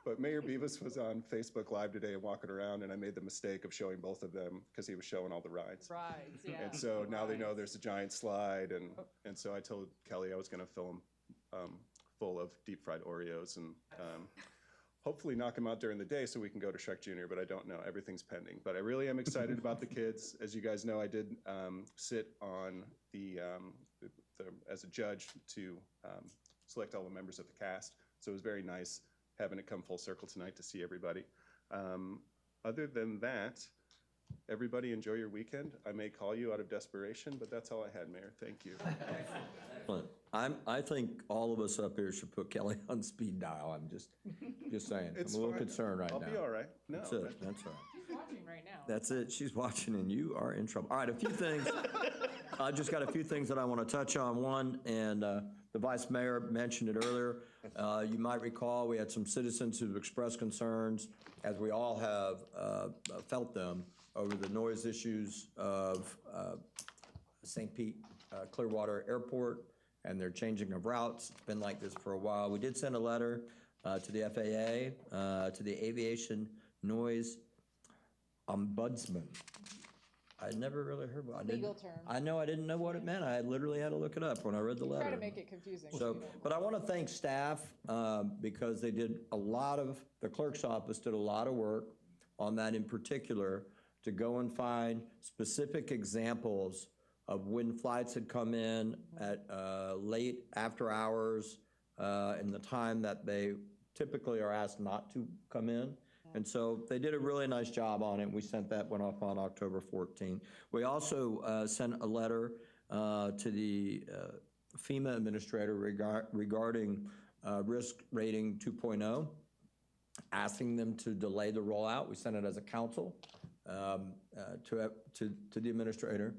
But Mayor Beavis was on Facebook Live today and walking around, and I made the mistake of showing both of them because he was showing all the rides. Rides, yeah. And so now they know there's a giant slide, and so I told Kelly I was going to fill them full of deep fried Oreos and hopefully knock them out during the day so we can go to Shrek Jr., but I don't know. Everything's pending. But I really am excited about the kids. As you guys know, I did sit on as a judge to select all the members of the cast, so it was very nice having it come full circle tonight to see everybody. Other than that, everybody enjoy your weekend. I may call you out of desperation, but that's all I had, Mayor. Thank you. Excellent. I think all of us up here should put Kelly on speed dial. I'm just saying. It's I'm a little fine. concerned right now. I'll be all right. No, That's it. That's all right. She's watching right now. That's it. She's watching, and you are in trouble. All right, a few things. I just got a few things that I want to touch on. One, and the Vice Mayor mentioned it earlier. You might recall we had some citizens who expressed concerns, as we all have felt them, over the noise issues of St. Pete Clearwater Airport and their changing of routes. It's been like this for a while. We did send a letter to the FAA, to the Aviation Noise Ombudsman. I never really heard about it. Legal term. I know, I didn't know what it meant. I literally had to look it up when I read the letter. Try to make it confusing. So, but I want to thank staff because they did the clerk's office did a lot of work on that in particular to go and find specific examples of when flights had come in at late after hours in the time that they typically are asked not to come in. And so they did a really nice job on it. We sent that one off on October 14th. We also sent a letter to the FEMA administrator regarding risk rating 2.0, asking them to delay the rollout. We sent it as a council to the administrator.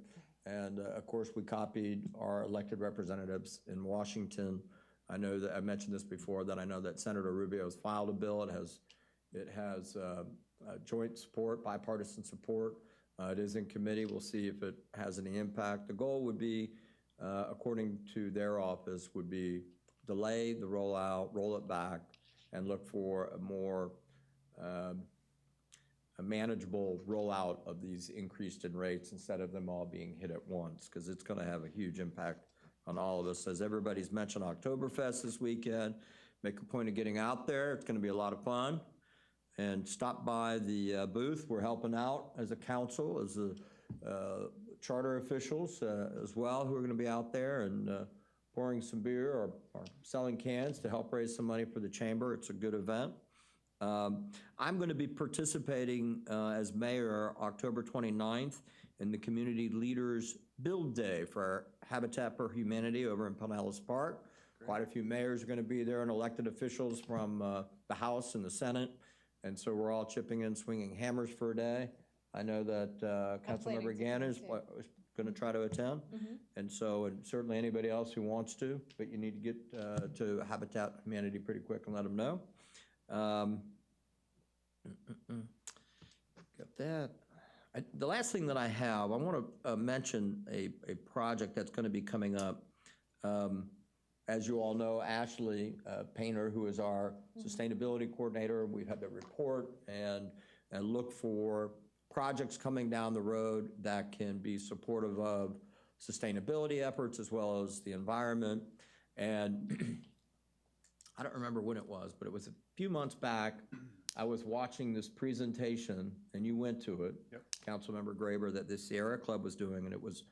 And of course, we copied our elected representatives in Washington. I know that I mentioned this before, that I know that Senator Rubio has filed a bill. It has joint support, bipartisan support. It is in committee. We'll see if it has any impact. The goal would be, according to their office, would be delay the rollout, roll it back, and look for a more a manageable rollout of these increased in rates instead of them all being hit at once, because it's going to have a huge impact on all of us. As everybody's mentioned, Oktoberfest this weekend. Make a point of getting out there. It's going to be a lot of fun. And stop by the booth. We're helping out as a council, as a charter officials as well, who are going to be out there and pouring some beer or selling cans to help raise some money for the chamber. It's a good event. I'm going to be participating as mayor October 29th in the Community Leaders Build Day for Habitat for Humanity over in Pinellas Park. Quite a few mayors are going to be there and elected officials from the House and the Senate. And so we're all chipping in, swinging hammers for a day. I know that Councilmember Gannon is going to try to attend. And so, and certainly anybody else who wants to, but you need to get to Habitat Humanity pretty quick and let them know. Got that. The last thing that I have, I want to mention a project that's going to be coming up. As you all know, Ashley Painter, who is our sustainability coordinator, we've had to report and look for projects coming down the road that can be supportive of sustainability efforts as well as the environment. And I don't remember when it was, but it was a few months back. I was watching this presentation, and you went to it, Councilmember Graber, that the Sierra Club was doing, and it was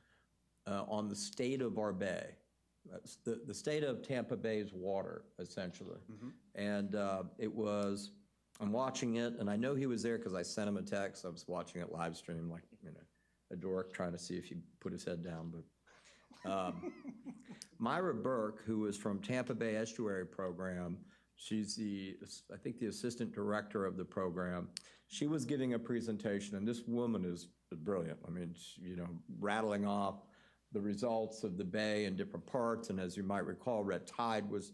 on the state of our bay. The state of Tampa Bay's water, essentially. And it was, I'm watching it, and I know he was there because I sent him a text. I was watching it live stream, like, you know, a dork trying to see if he put his head down. But Myra Burke, who is from Tampa Bay Estuary Program, she's I think the assistant director of the program. She was giving a presentation, and this woman is brilliant. I mean, you know, rattling off the results of the bay in different parts. And as you might recall, red tide was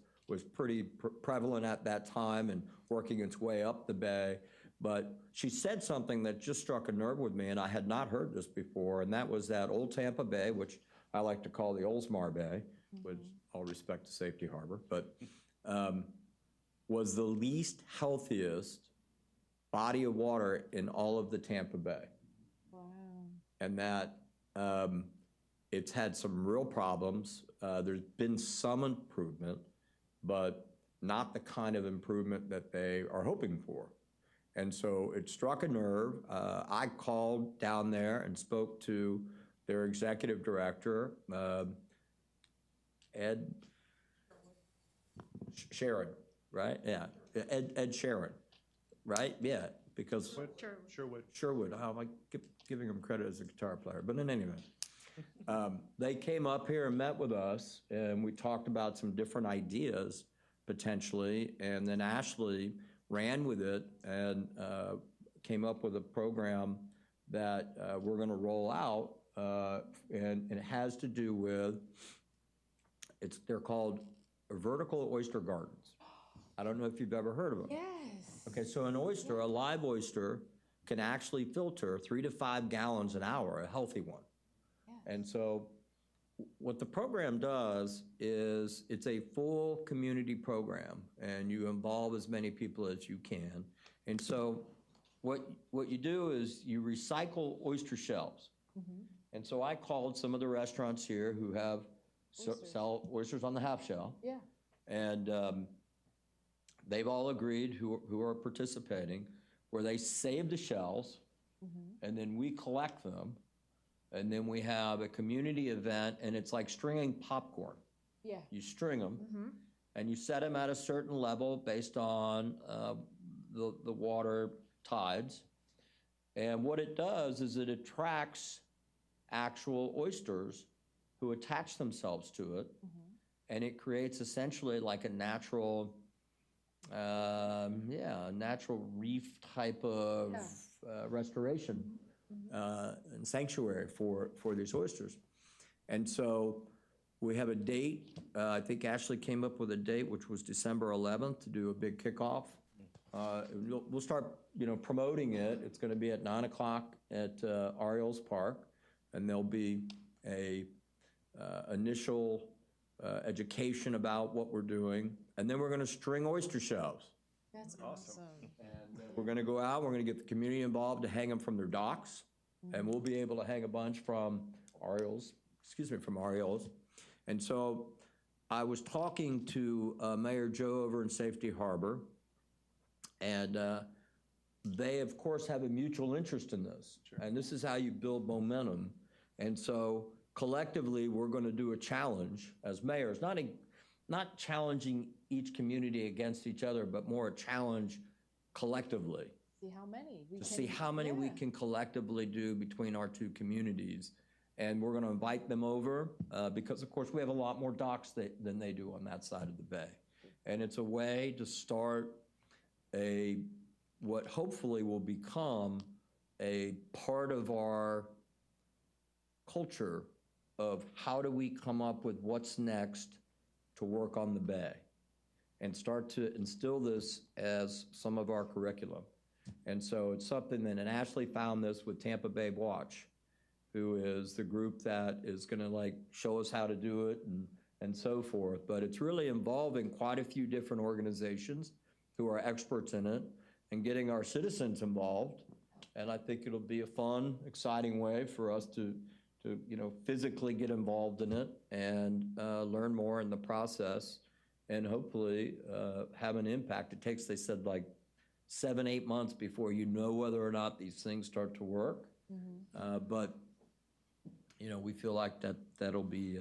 pretty prevalent at that time and working its way up the bay. But she said something that just struck a nerve with me, and I had not heard this before, and that was that Old Tampa Bay, which I like to call the Oldsmar Bay, with all respect to Safety Harbor, but was the least healthiest body of water in all of the Tampa Bay. Wow. And that it's had some real problems. There's been some improvement, but not the kind of improvement that they are hoping for. And so it struck a nerve. I called down there and spoke to their executive director, Ed Sharon, right? Yeah, Ed Sharon, right? Yeah, because Sherwood. How am I giving him credit as a guitar player? But in any event. They came up here and met with us, and we talked about some different ideas potentially, and then Ashley ran with it and came up with a program that we're going to roll out, and it has to do with, they're called vertical oyster gardens. I don't know if you've ever heard of them. Yes. Okay, so an oyster, a live oyster, can actually filter 3 to 5 gallons an hour, a healthy one. And so what the program does is it's a full community program, and you involve as many people as you can. And so what you do is you recycle oyster shells. And so I called some of the restaurants here who have sell oysters on the half shell. Yeah. And they've all agreed, who are participating, where they save the shells, and then we collect them. And then we have a community event, and it's like stringing popcorn. Yeah. You string them, and you set them at a certain level based on the water tides. And what it does is it attracts actual oysters who attach themselves to it, and it creates essentially like a natural, natural reef type of restoration and sanctuary for these oysters. And so we have a date. I think Ashley came up with a date, which was December 11th, to do a big kickoff. We'll start, promoting it. It's going to be at 9 o'clock at Orioles Park, and there'll be a initial education about what we're doing, and then we're going to string oyster shells. That's awesome. We're going to go out. We're going to get the community involved to hang them from their docks, and we'll be able to hang a bunch from Orioles. And so I was talking to Mayor Joe over in Safety Harbor, and they, of course, have a mutual interest in this. Sure. And this is how you build momentum. And so collectively, we're going to do a challenge as mayors, not challenging each community against each other, but more a challenge collectively. See how many we To can, see how many we can collectively do between our two communities. And we're going to invite them over because, of course, we have a lot more docks than they do on that side of the bay. And it's a way to start what hopefully will become a part of our culture of how do we come up with what's next to work on the bay and start to instill this as some of our curriculum. And so it's something that, and Ashley found this with Tampa Bay Watch, who is the group that is gonna show us how to do it and so forth. But it's really involving quite a few different organizations who are experts in it and getting our citizens involved. And I think it'll be a fun, exciting way for us to physically get involved in it and learn more in the process and hopefully have an impact. It takes, they said, 7-8 months before you know whether or not these things start to work. But we feel like that'll be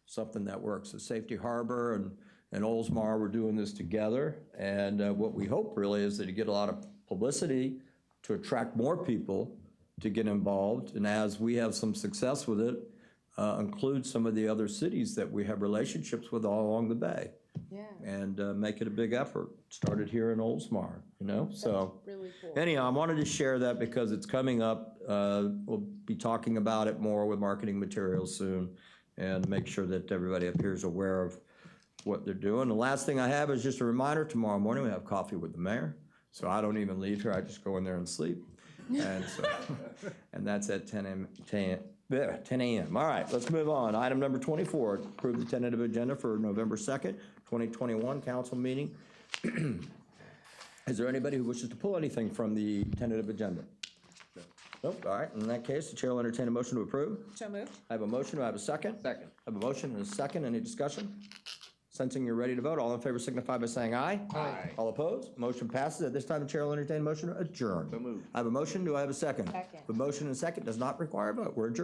something that works. So Safety Harbor and Oldsmar, we're doing this together. And what we hope really is that you get a lot of publicity to attract more people to get involved. And as we have some success with it, include some of the other cities that we have relationships with all along the bay. Yeah. And make it a big effort. Started here in Oldsmar, so. Really cool. Anyhow, I wanted to share that because it's coming up. We'll be talking about it more with marketing materials soon and make sure that everybody up here is aware of what they're doing. The last thing I have is just a reminder, tomorrow morning we have coffee with the mayor. So I don't even leave here, I just go in there and sleep. And so, and that's at 10 a.m. All right, let's move on. Item number 24, approve the tentative agenda for November 2nd, 2021 council meeting. Is there anybody who wishes to pull anything from the tentative agenda? Nope. All right, in that case, the chair will entertain a motion to approve. So moved. I have a motion, do I have a second? Second. I have a motion and a second, any discussion? Sensing you're ready to vote, all in favor signify by saying aye. Aye. All opposed, motion passes. At this time, the chair will entertain a motion to adjourn. So moved. I have a motion, do I have a second? Second. The motion and second does not require a vote, we're adjourned.